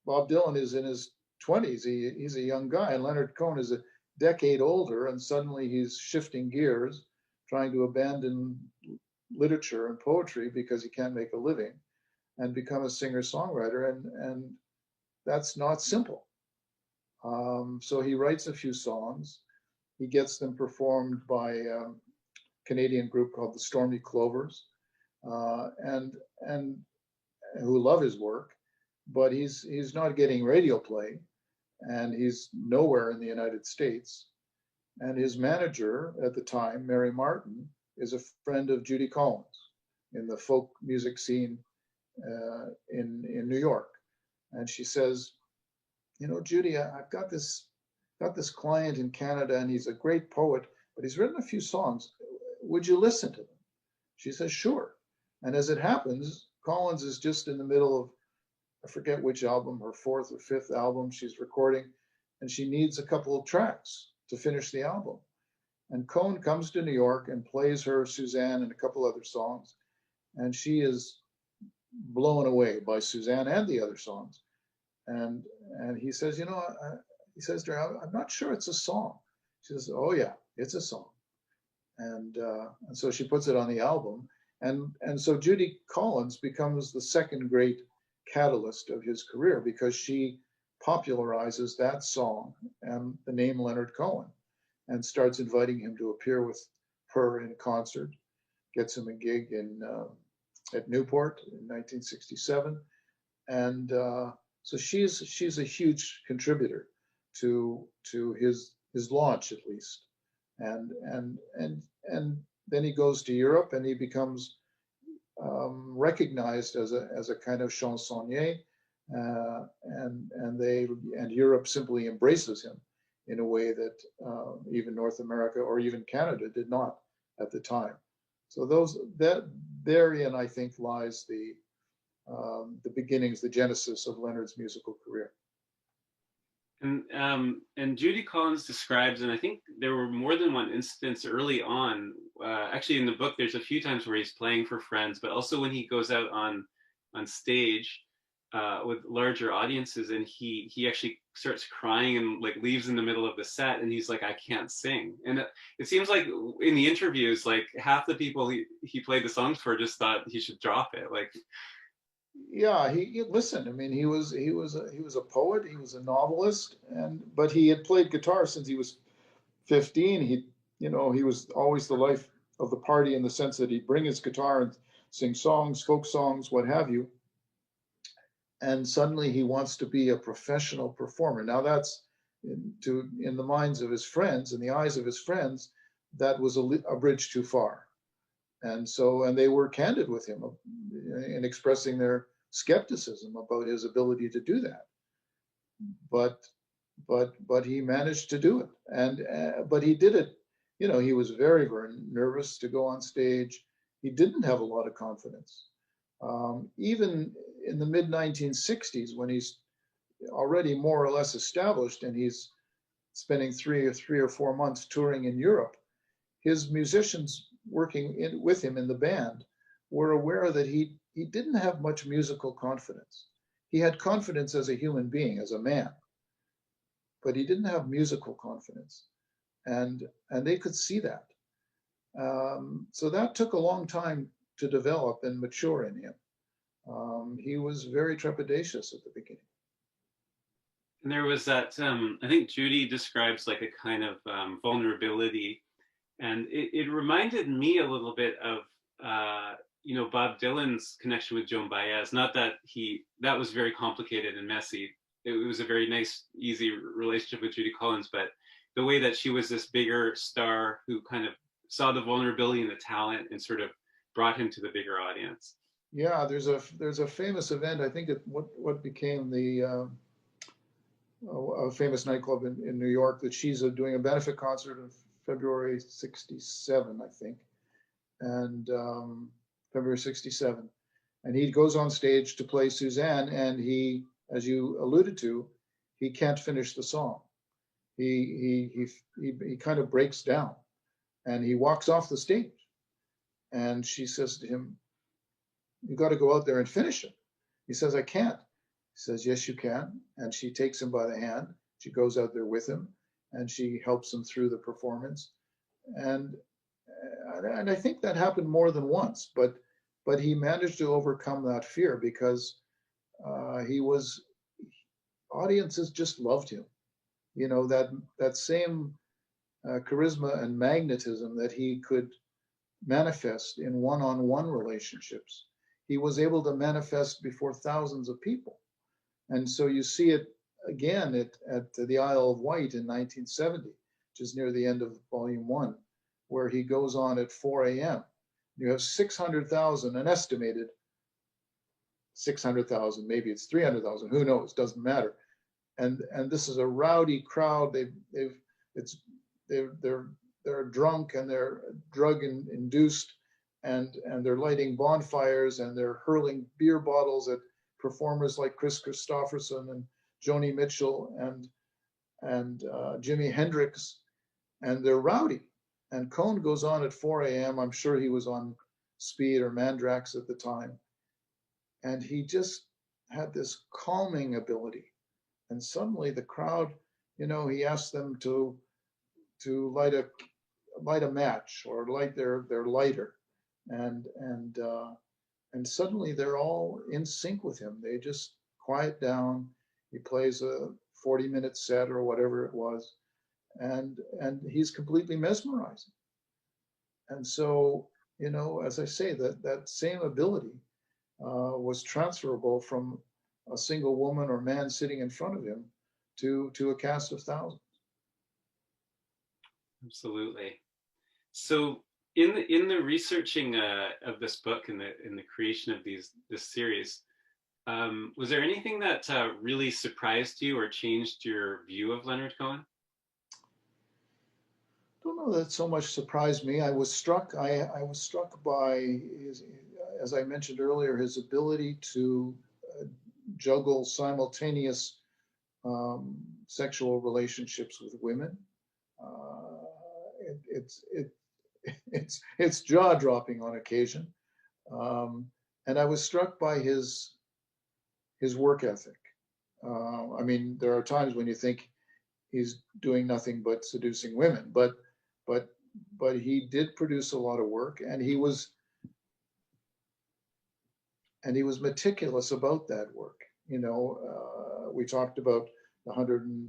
Bob Dylan is in his 20s. He's a young guy, and Leonard Cohen is a decade older, and suddenly he's shifting gears, trying to abandon literature and poetry because he can't make a living and become a singer-songwriter, and that's not simple. So he writes a few songs. He gets them performed by a Canadian group called the Stormy Clovers, and who love his work, but he's not getting radio play, and he's nowhere in the United States. And his manager at the time, Mary Martin, is a friend of Judy Collins in the folk music scene in New York. And she says, Judy, I've got this client in Canada, and he's a great poet, but he's written a few songs. Would you listen to them? She says, sure. And as it happens, Collins is just in the middle of, I forget which album, her fourth or fifth album she's recording, and she needs a couple of tracks to finish the album. And Cohen comes to New York and plays her Suzanne and a couple other songs, and she is blown away by Suzanne and the other songs. And he says, he says to her, I'm not sure it's a song. She says, oh yeah, it's a song. And so she puts it on the album. And so Judy Collins becomes the second great catalyst of his career because she popularizes that song and the name Leonard Cohen and starts inviting him to appear with her in concert, gets him a gig at Newport in 1967. And so she's a huge contributor to his launch, at least. And then he goes to Europe and he becomes recognized as a kind of chansonnier, and Europe simply embraces him in a way that even North America or even Canada did not at the time. So that therein, I think, lies the beginnings, the genesis of Leonard's musical career. And Judy Collins describes, and I think there were more than one instance early on. Actually, in the book, there's a few times where he's playing for friends, but also when he goes out on stage. with larger audiences, and he actually starts crying and like leaves in the middle of the set, and he's like, I can't sing. And it seems like in the interviews, like half the people he played the songs for just thought he should drop it. Like, Yeah, listen. I mean, he was a poet. He was a novelist, but he had played guitar since he was 15. He was always the life of the party in the sense that he'd bring his guitar and sing songs, folk songs, what have you. And suddenly he wants to be a professional performer. Now that's in the minds of his friends, in the eyes of his friends, that was a bridge too far. And they were candid with him in expressing their skepticism about his ability to do that. But but he managed to do it, and but he did it. He was very, very nervous to go on stage. He didn't have a lot of confidence. Even in the mid 1960s, when he's already more or less established and he's spending 3 or 4 months touring in Europe, his musicians working with him in the band were aware that he didn't have much musical confidence. He had confidence as a human being, as a man, but he didn't have musical confidence, and they could see that. So that took a long time to develop and mature in him. He was very trepidatious at the beginning. and there was that I think Judy describes like a kind of vulnerability, and it reminded me a little bit of Bob Dylan's connection with Joan Baez. Not that that was very complicated and messy. It was a very nice, easy relationship with Judy Collins, but the way that she was this bigger star who kind of saw the vulnerability and the talent and sort of brought him to the bigger audience. Yeah, there's a famous event. I think what became the a famous nightclub in New York that she's doing a benefit concert in February '67, I think, and February '67, and he goes on stage to play Suzanne, and he, as you alluded to, he can't finish the song. He kind of breaks down, and he walks off the stage, and she says to him, "You got to go out there and finish it." He says, "I can't." He says, "Yes, you can." And she takes him by the hand. She goes out there with him, and she helps him through the performance. And and I think that happened more than once, but he managed to overcome that fear because he was audiences just loved him. That same charisma and magnetism that he could manifest in one-on-one relationships, he was able to manifest before thousands of people. And so you see it again at the Isle of Wight in 1970, which is near the end of Volume 1, where he goes on at 4 a.m. You have 600,000, an estimated 600,000, maybe it's 300,000, who knows, doesn't matter. And this is a rowdy crowd. They're drunk and they're drug induced, and they're lighting bonfires and they're hurling beer bottles at performers like Chris Christopherson and Joni Mitchell and Jimi Hendrix, and they're rowdy. And Cohen goes on at 4 a.m. I'm sure he was on speed or Mandrax at the time, and he just had this calming ability. And suddenly the crowd, he asked them to light a match or light their lighter, and suddenly they're all in sync with him. They just quiet down. He plays a 40-minute set or whatever it was, and he's completely mesmerizing. And so, as I say, that same ability was transferable from a single woman or man sitting in front of him to a cast of thousands. Absolutely. So in the researching of this book and the creation of this series, was there anything that really surprised you or changed your view of Leonard Cohen? I don't know that so much surprised me. I was struck by his, as I mentioned earlier, his ability to juggle simultaneous sexual relationships with women. Uh, it's jaw dropping on occasion, and I was struck by his his work ethic. I mean, there are times when you think he's doing nothing but seducing women, but but he did produce a lot of work, and he was meticulous about that work. You know, we talked about the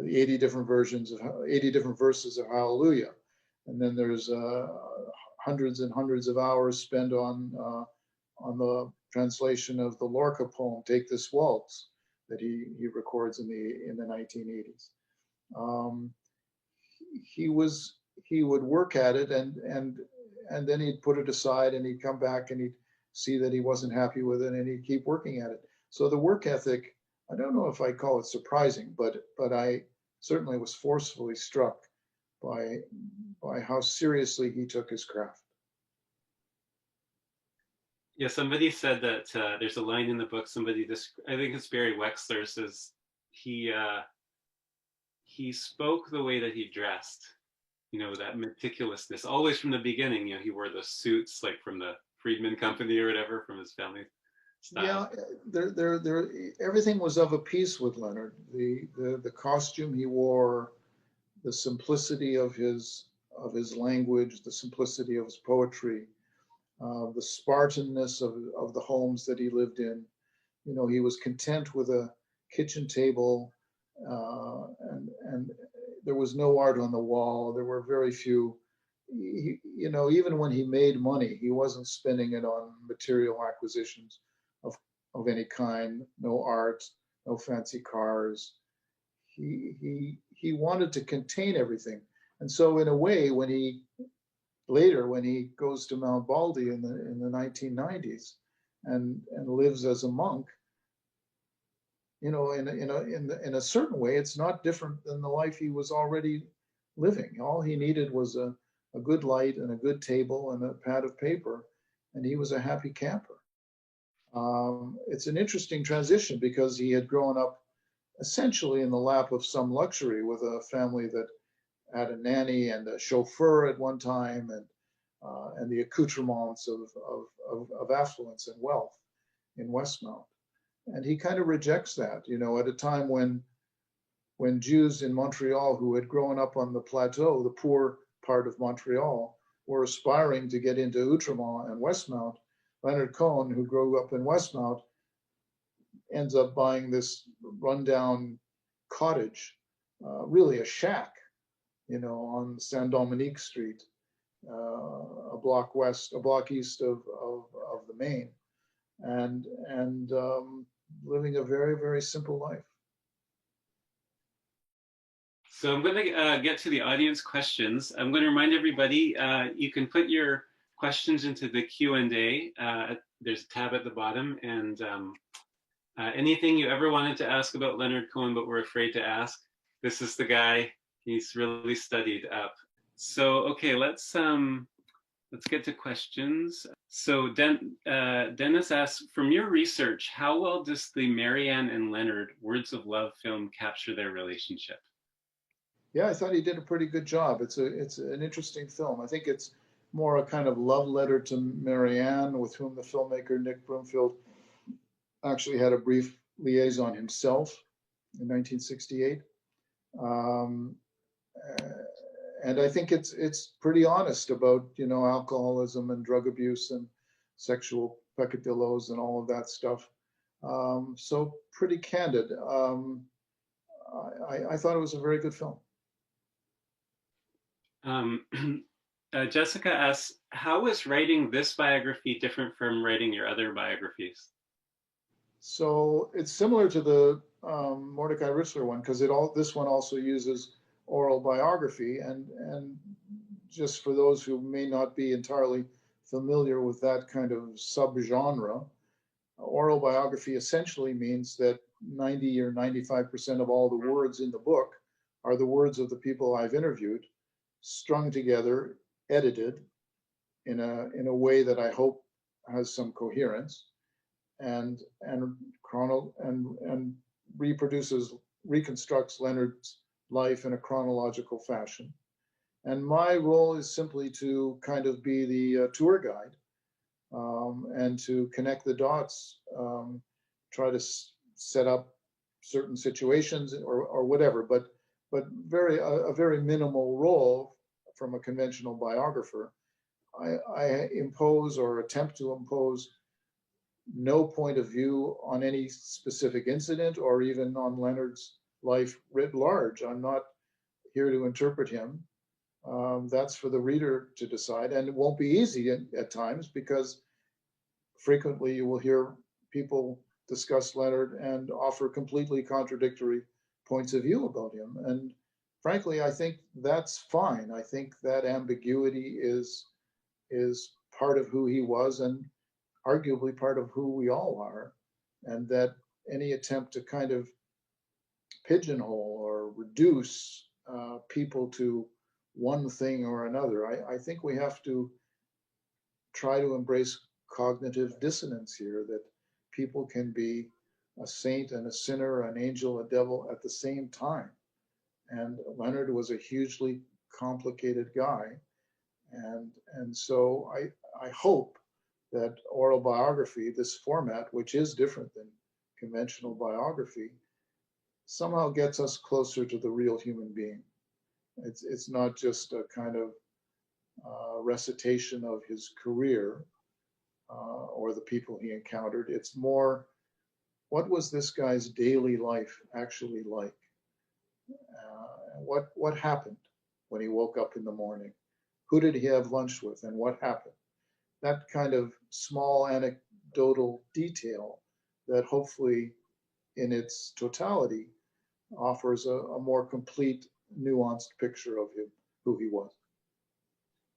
80 different versions of 80 different verses of Hallelujah, and then there's hundreds and hundreds of hours spent on the translation of the Lorca poem "Take This Waltz" that he records in the 1980s. Um, he would work at it, and then he'd put it aside, and he'd come back and he'd see that he wasn't happy with it, and he'd keep working at it. So the work ethic, I don't know if I call it surprising, but I certainly was forcefully struck by how seriously he took his craft. Yeah, somebody said that there's a line in the book. I think it's Barry Wexler, says he spoke the way that he dressed. You know, that meticulousness, always from the beginning. You know, he wore the suits like from the Friedman Company or whatever, from his family style. Yeah, everything was of a piece with Leonard. The costume he wore, the simplicity of his language, the simplicity of his poetry, the Spartanness of the homes that he lived in. You know, he was content with a kitchen table, and there was no art on the wall. There were very few. You know, even when he made money, he wasn't spending it on material acquisitions of any kind. No art, no fancy cars. He wanted to contain everything, and so in a way, when he goes to Mount Baldy in the 1990s and lives as a monk, you know, in a certain way, it's not different than the life he was already living. All he needed was a good light and a good table and a pad of paper, and he was a happy camper. It's an interesting transition because he had grown up essentially in the lap of some luxury with a family that had a nanny and a chauffeur at one time, and the accoutrements of affluence and wealth in Westmount. And he kind of rejects that, you know, at a time when Jews in Montreal who had grown up on the plateau, the poor part of Montreal, were aspiring to get into Outremont and Westmount. Leonard Cohen, who grew up in Westmount, ends up buying this rundown cottage, really a shack, you know, on Saint Dominique Street, a block east of the main, and living a very, very simple life. So I'm going to get to the audience questions. I'm going to remind everybody, you can put your questions into the Q&A. There's a tab at the bottom, and anything you ever wanted to ask about Leonard Cohen but were afraid to ask, this is the guy. He's really studied up. So, okay, let's get to questions. So Dennis asks, from your research, how well does the Marianne and Leonard Words of Love film capture their relationship? Yeah, I thought he did a pretty good job. It's an interesting film. I think it's more a kind of love letter to Marianne, with whom the filmmaker Nick Broomfield actually had a brief liaison himself in 1968. And I think it's pretty honest about, you know, alcoholism and drug abuse and sexual peccadillos and all of that stuff. So pretty candid. I thought it was a very good film. Jessica asks, how is writing this biography different from writing your other biographies? So it's similar to the Mordecai Richler one, because this one also uses oral biography, and just for those who may not be entirely familiar with that kind of subgenre, oral biography essentially means that 90 or 95% of all the words in the book are the words of the people I've interviewed, strung together, edited in a way that I hope has some coherence, and reconstructs Leonard's life in a chronological fashion. And my role is simply to kind of be the tour guide, and to connect the dots try to set up certain situations or whatever, but a very minimal role from a conventional biographer. I impose or attempt to impose no point of view on any specific incident or even on Leonard's life writ large. I'm not here to interpret him. That's for the reader to decide, and it won't be easy at times because frequently you will hear people discuss Leonard and offer completely contradictory points of view about him. And frankly, I think that's fine. I think that ambiguity is part of who he was and arguably part of who we all are. And that any attempt to kind of pigeonhole or reduce people to one thing or another, I think we have to try to embrace cognitive dissonance here, that people can be a saint and a sinner, an angel, a devil at the same time. And Leonard was a hugely complicated guy. And so I hope that oral biography, this format, which is different than conventional biography, somehow gets us closer to the real human being. It's not just a kind of recitation of his career or the people he encountered. It's more, what was this guy's daily life actually like? What happened when he woke up in the morning? Who did he have lunch with, and what happened? That kind of small anecdotal detail that hopefully, in its totality, offers a more complete, nuanced picture of him, who he was.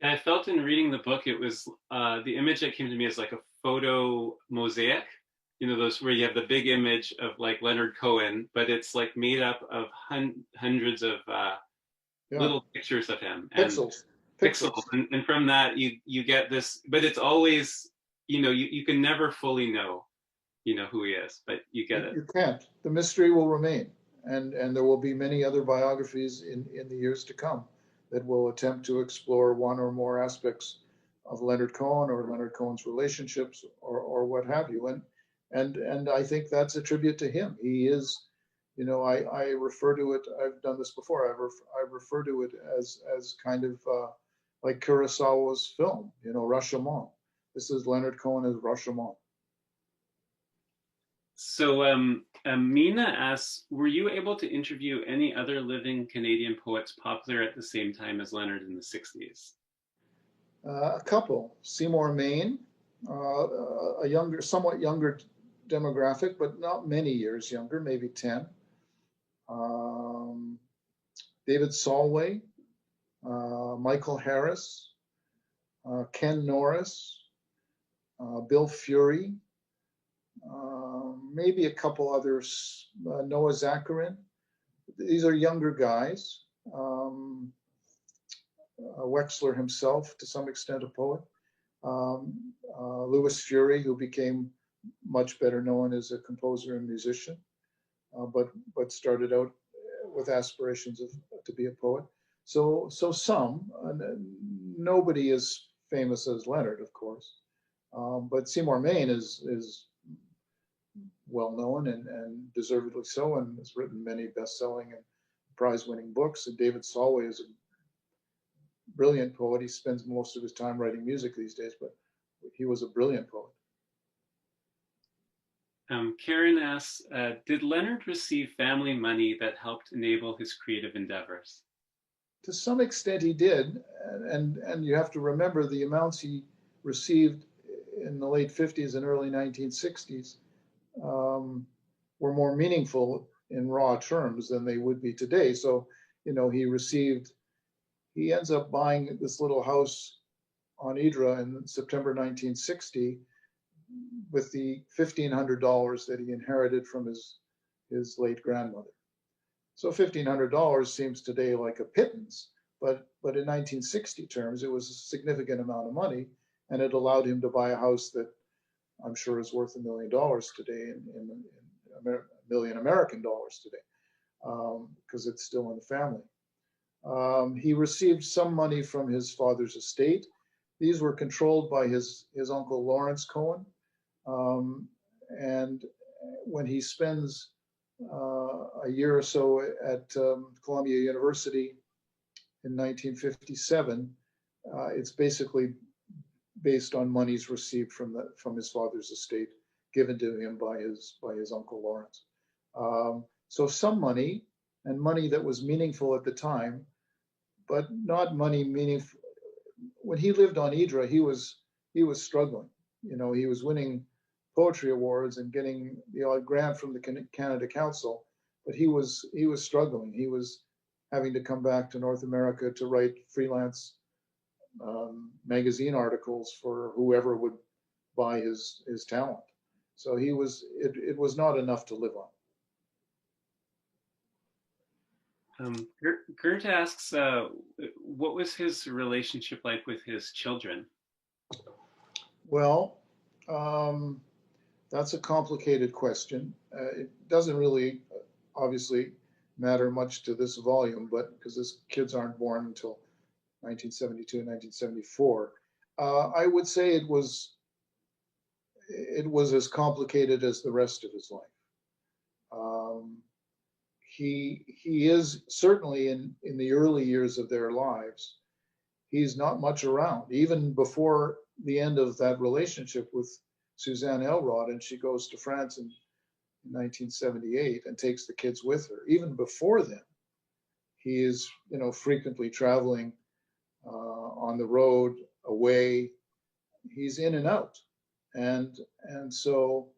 And I felt in reading the book, it was the image that came to me as like a photo mosaic. You know, those where you have the big image of like Leonard Cohen, but it's like made up of hundreds of Yeah, little pictures of him and pixels, pixels. pixels. And from that, you get this, but it's always, you know, you can never fully know, you know, who he is, but you get it. You can't. The mystery will remain, and there will be many other biographies in the years to come that will attempt to explore one or more aspects of Leonard Cohen or Leonard Cohen's relationships or what have you. And I think that's a tribute to him. He is, you know, I refer to it. I've done this before. I refer to it as kind of like Kurosawa's film, you know, Rashomon. This is Leonard Cohen as Rashomon. So Mina asks, were you able to interview any other living Canadian poets popular at the same time as Leonard in the 60s? A couple, Seymour Maine, a younger, somewhat younger demographic, but not many years younger, maybe 10. Um, David Solway, Michael Harris, Ken Norris, Bill Fury, maybe a couple others, Noah Zacharin. These are younger guys. Wexler himself, to some extent, a poet. Louis Fury, who became much better known as a composer and musician, but started out with aspirations to be a poet. So some, nobody as famous as Leonard, of course, but Seymour Maine is well known and deservedly so, and has written many best-selling and prize-winning books. And David Solway is a brilliant poet. He spends most of his time writing music these days, but he was a brilliant poet. Karen asks, did Leonard receive family money that helped enable his creative endeavors? To some extent he did, and you have to remember the amounts he received in the late 50s and early 1960s were more meaningful in raw terms than they would be today. So, you know, he ends up buying this little house on Ydra in September 1960 with the $1,500 that he inherited from his late grandmother. So $1,500 seems today like a pittance, but in 1960 terms, it was a significant amount of money, and it allowed him to buy a house that I'm sure is worth $1 million today, in $1 million American dollars today, because it's still in the family. He received some money from his father's estate. These were controlled by his uncle Lawrence Cohen, and when he spends a year or so at Columbia University in 1957, it's basically based on monies received from his father's estate, given to him by his uncle Lawrence. So some money, and money that was meaningful at the time, but not money meaningful. When he lived on Hydra, he was struggling. You know, he was winning poetry awards and getting the odd grant from the Canada Council, but he was struggling. He was having to come back to North America to write freelance magazine articles for whoever would buy his talent. So it was not enough to live on. Gert asks, what was his relationship like with his children? Well, that's a complicated question. It doesn't really, obviously, matter much to this volume, but because his kids aren't born until 1972 and 1974. I would say it was as complicated as the rest of his life. He is certainly in the early years of their lives. He's not much around, even before the end of that relationship with Suzanne Elrod, and she goes to France in 1978 and takes the kids with her. Even before then, he is, you know, frequently traveling on the road, away. He's in and out, and so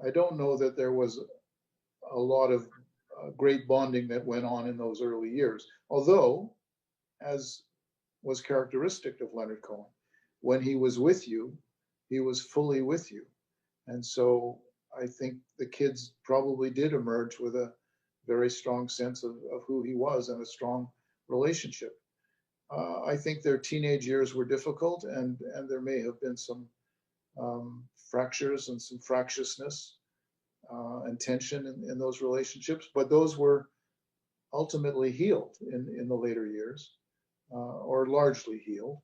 I don't know that there was a lot of great bonding that went on in those early years. Although, as was characteristic of Leonard Cohen, when he was with you, he was fully with you, and so I think the kids probably did emerge with a very strong sense of who he was and a strong relationship. I think their teenage years were difficult, and there may have been some fractures and some fractiousness and tension in those relationships, but those were ultimately healed in the later years, or largely healed.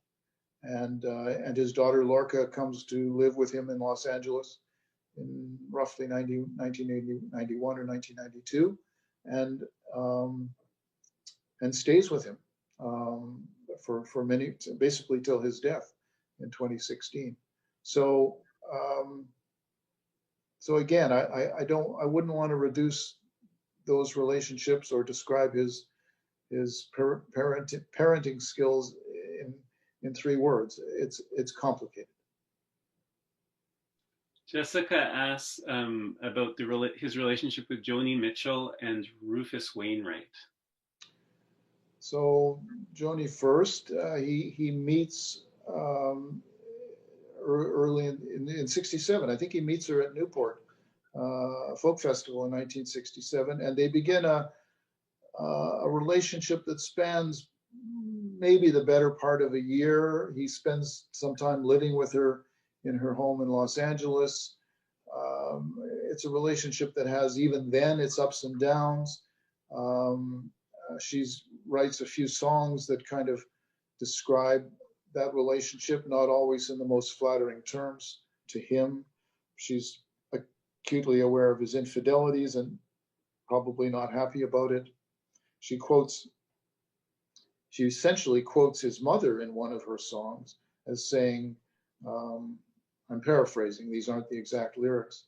And his daughter Lorca comes to live with him in Los Angeles in roughly 1991 or 1992, and stays with him for many, basically till his death in 2016. So so again, I wouldn't want to reduce those relationships or describe his parenting skills in three words. It's complicated. Jessica asks about his relationship with Joni Mitchell and Rufus Wainwright. So Joni first, he meets early in 67. I think he meets her at Newport Folk Festival in 1967, and they begin a relationship that spans maybe the better part of a year. He spends some time living with her in her home in Los Angeles. It's a relationship that has, even then, its ups and downs. She writes a few songs that kind of describe that relationship, not always in the most flattering terms to him. She's acutely aware of his infidelities and probably not happy about it. She essentially quotes his mother in one of her songs as saying, I'm paraphrasing, these aren't the exact lyrics,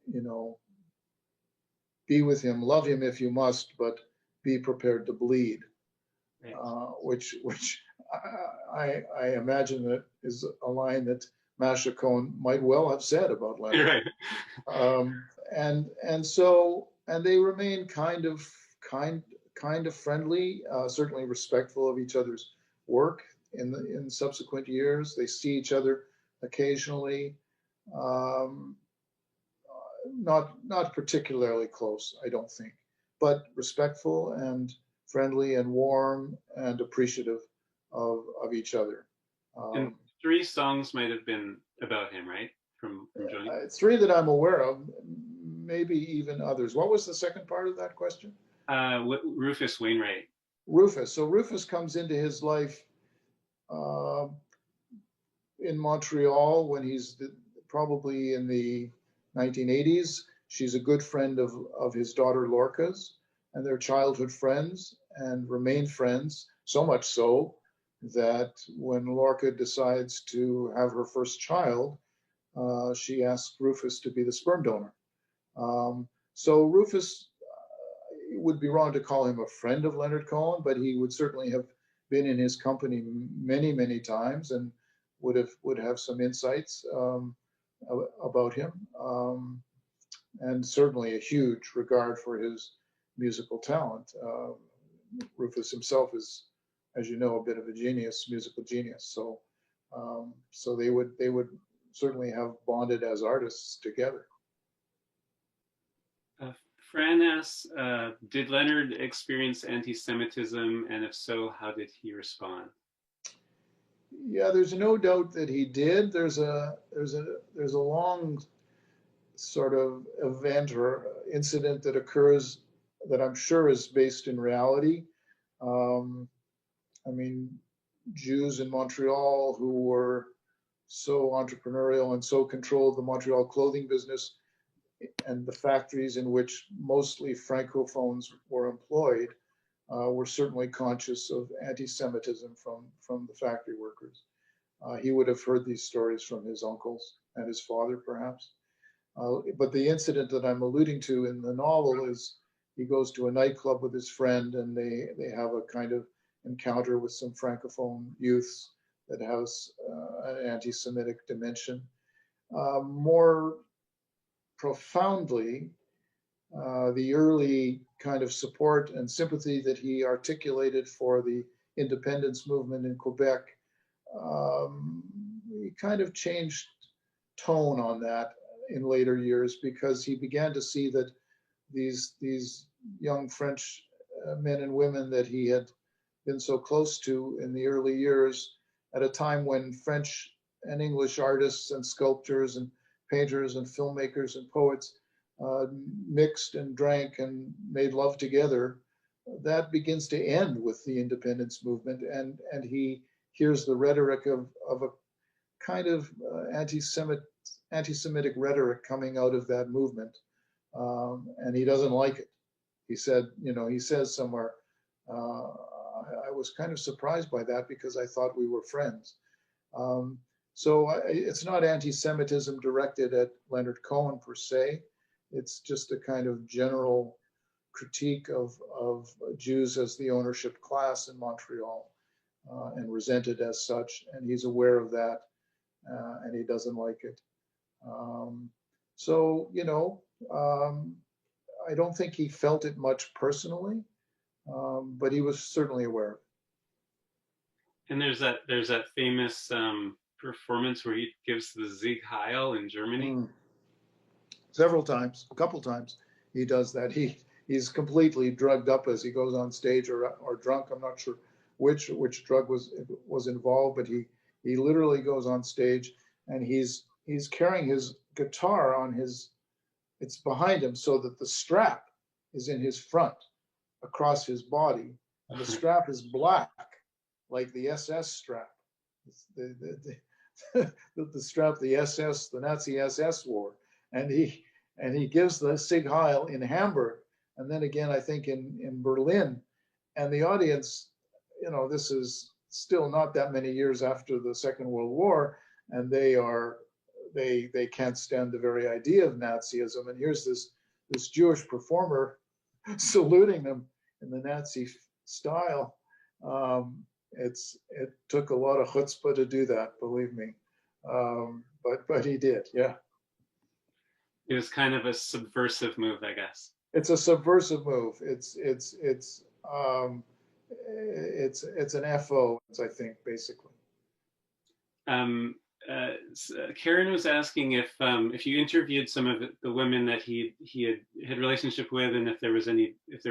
you know, be with him, love him if you must, but be prepared to bleed. Right. Which I imagine that is a line that Masha Cohen might well have said about Leonard. Right. And they remain kind of friendly, certainly respectful of each other's work in subsequent years. They see each other occasionally, not particularly close, I don't think, but respectful and friendly and warm and appreciative of each other. And three songs might have been about him, right? From Joni? Three that I'm aware of, maybe even others. What was the second part of that question? Rufus Wainwright. Rufus. So Rufus comes into his life in Montreal when he's probably in the 1980s. She's a good friend of his daughter Lorca's, and they're childhood friends and remain friends, so much so that when Lorca decides to have her first child, she asks Rufus to be the sperm donor. So Rufus, it would be wrong to call him a friend of Leonard Cohen, but he would certainly have been in his company many, many times and would have some insights about him, and certainly a huge regard for his musical talent. Rufus himself is, as you know, a bit of a genius, musical genius. So they would certainly have bonded as artists together. Uh, Fran asks, did Leonard experience anti-Semitism, and if so, how did he respond? Yeah, there's no doubt that he did. There's a long sort of event or incident that occurs that I'm sure is based in reality. Um, I mean, Jews in Montreal who were so entrepreneurial and so controlled the Montreal clothing business and the factories in which mostly francophones were employed were certainly conscious of anti-Semitism from the factory workers. He would have heard these stories from his uncles and his father, perhaps. But the incident that I'm alluding to in the novel is he goes to a nightclub with his friend and they have a kind of encounter with some francophone youths that has an anti-Semitic dimension. More profoundly, the early kind of support and sympathy that he articulated for the independence movement in Quebec, he kind of changed tone on that in later years because he began to see that these young French men and women that he had been so close to in the early years, at a time when French and English artists and sculptors and painters and filmmakers and poets mixed and drank and made love together, that begins to end with the independence movement, and he hears the rhetoric of a kind of anti-Semitic rhetoric coming out of that movement, and he doesn't like it. He said, he says somewhere, I was kind of surprised by that because I thought we were friends. So it's not anti-Semitism directed at Leonard Cohen per se. It's just a kind of general critique of Jews as the ownership class in Montreal, and resented as such. And he's aware of that, and he doesn't like it. So, I don't think he felt it much personally, but he was certainly aware of it. And there's that famous performance where he gives the Sieg Heil in Germany. Several times, a couple times, he does that. He's completely drugged up as he goes on stage, or drunk. I'm not sure which drug was involved, but he literally goes on stage and he's carrying his guitar on his. It's behind him so that the strap is in his front across his body, and the strap is black, like the SS strap. The strap the Nazi SS wore, and he gives the Sieg Heil in Hamburg, and then again I think in Berlin, and the audience, this is still not that many years after the Second World War, and they can't stand the very idea of Nazism, and here's this Jewish performer saluting them in the Nazi style. It took a lot of chutzpah to do that, believe me, but he did, yeah. It was kind of a subversive move, I guess. It's a subversive move. It's an FO, I think, basically. Karen was asking if you interviewed some of the women that he had relationship with, and if there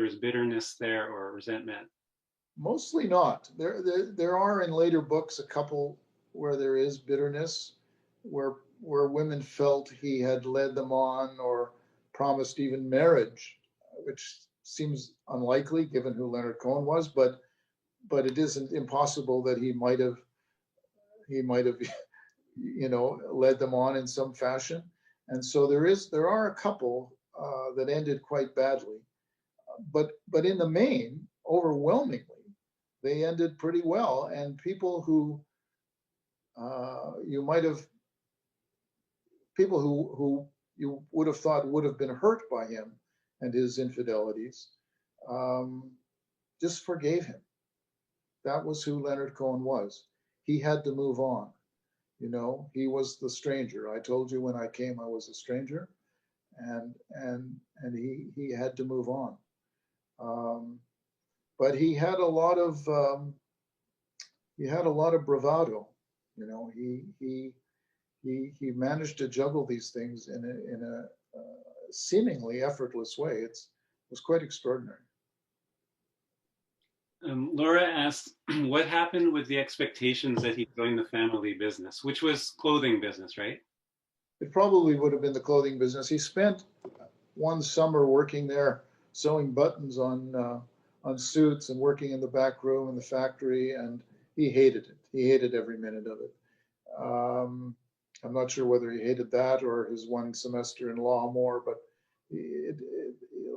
was bitterness there or resentment. Mostly not. There are in later books a couple where there is bitterness, where women felt he had led them on or promised even marriage, which seems unlikely given who Leonard Cohen was, but it isn't impossible that he might have led them on in some fashion. And so there are a couple that ended quite badly. But in the main, overwhelmingly, they ended pretty well. And people who you might have, people who you would have thought would have been hurt by him and his infidelities, um, just forgave him. That was who Leonard Cohen was. He had to move on. You know, he was the stranger. I told you when I came, I was a stranger, and he had to move on. Um, but he had a lot of bravado. You know, he managed to juggle these things in a seemingly effortless way. It was quite extraordinary. Laura asked, what happened with the expectations that he joined the family business, which was clothing business, right? It probably would have been the clothing business. He spent one summer working there, sewing buttons on suits and working in the back room in the factory, and he hated it. He hated every minute of it. Um, I'm not sure whether he hated that or his one semester in law more, but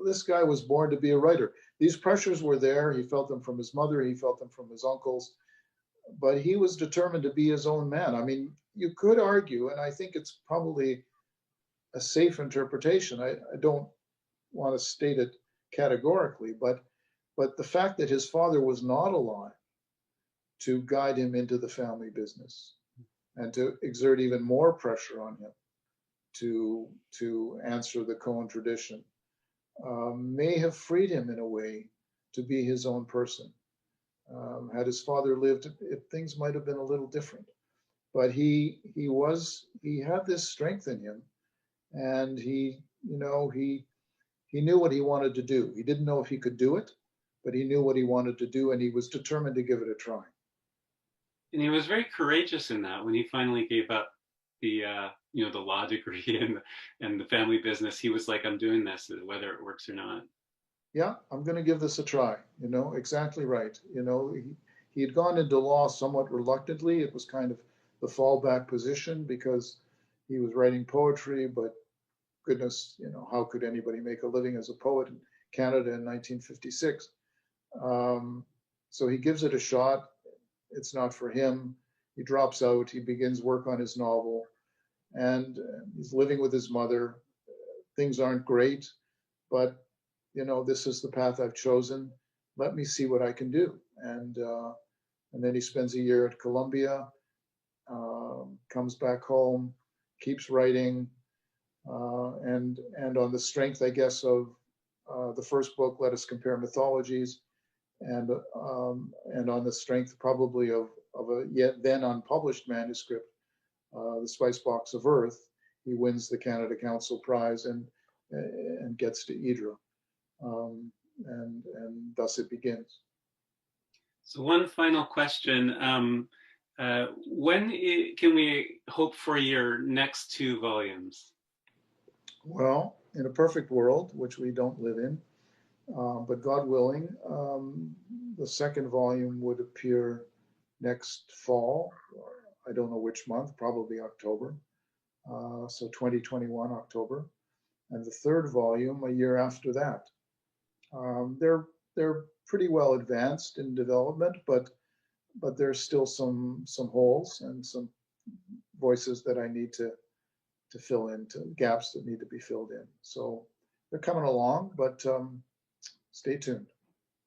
this guy was born to be a writer. These pressures were there. He felt them from his mother. He felt them from his uncles, but he was determined to be his own man. I mean, you could argue, and I think it's probably a safe interpretation. I don't want to state it categorically, but the fact that his father was not alive to guide him into the family business and to exert even more pressure on him to answer the Cohen tradition may have freed him in a way to be his own person. Had his father lived, things might have been a little different. But he had this strength in him, and he knew what he wanted to do. He didn't know if he could do it, but he knew what he wanted to do, and he was determined to give it a try. And he was very courageous in that when he finally gave up the the law degree and the family business. He was like, I'm doing this whether it works or not. Yeah, I'm going to give this a try. You know, exactly right. You know, he had gone into law somewhat reluctantly. It was kind of the fallback position because he was writing poetry, but goodness, you know, how could anybody make a living as a poet in Canada in 1956? So he gives it a shot. It's not for him. He drops out. He begins work on his novel, and he's living with his mother. Things aren't great, but you know, this is the path I've chosen. Let me see what I can do. And then he spends a year at Columbia, comes back home, keeps writing, and on the strength, I guess, of the first book, Let Us Compare Mythologies, and on the strength probably of a yet then unpublished manuscript, The Spice Box of Earth, he wins the Canada Council Prize and gets to Idra. And thus it begins. So one final question. When can we hope for your next two volumes? Well, in a perfect world, which we don't live in, but God willing, the second volume would appear next fall. I don't know which month, probably October. So 2021, October. And the third volume a year after that. They're pretty well advanced in development, but there's still some holes and some voices that I need to fill in, to gaps that need to be filled in. So they're coming along, but stay tuned.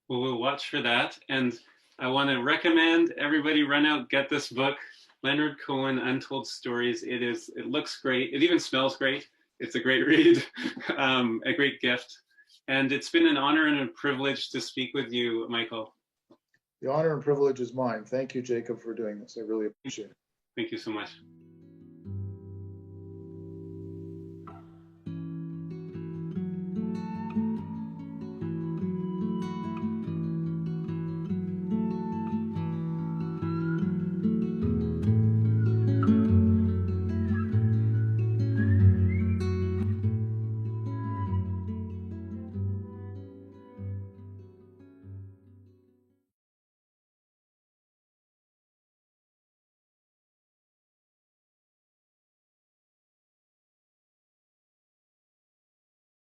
Well, we'll watch for that. And I want to recommend everybody run out, get this book, Leonard Cohen, Untold Stories. It looks great. It even smells great. It's a great read, a great gift. And it's been an honor and a privilege to speak with you, Michael. The honor and privilege is mine. Thank you, Jacob, for doing this. I really appreciate it. Thank you so much.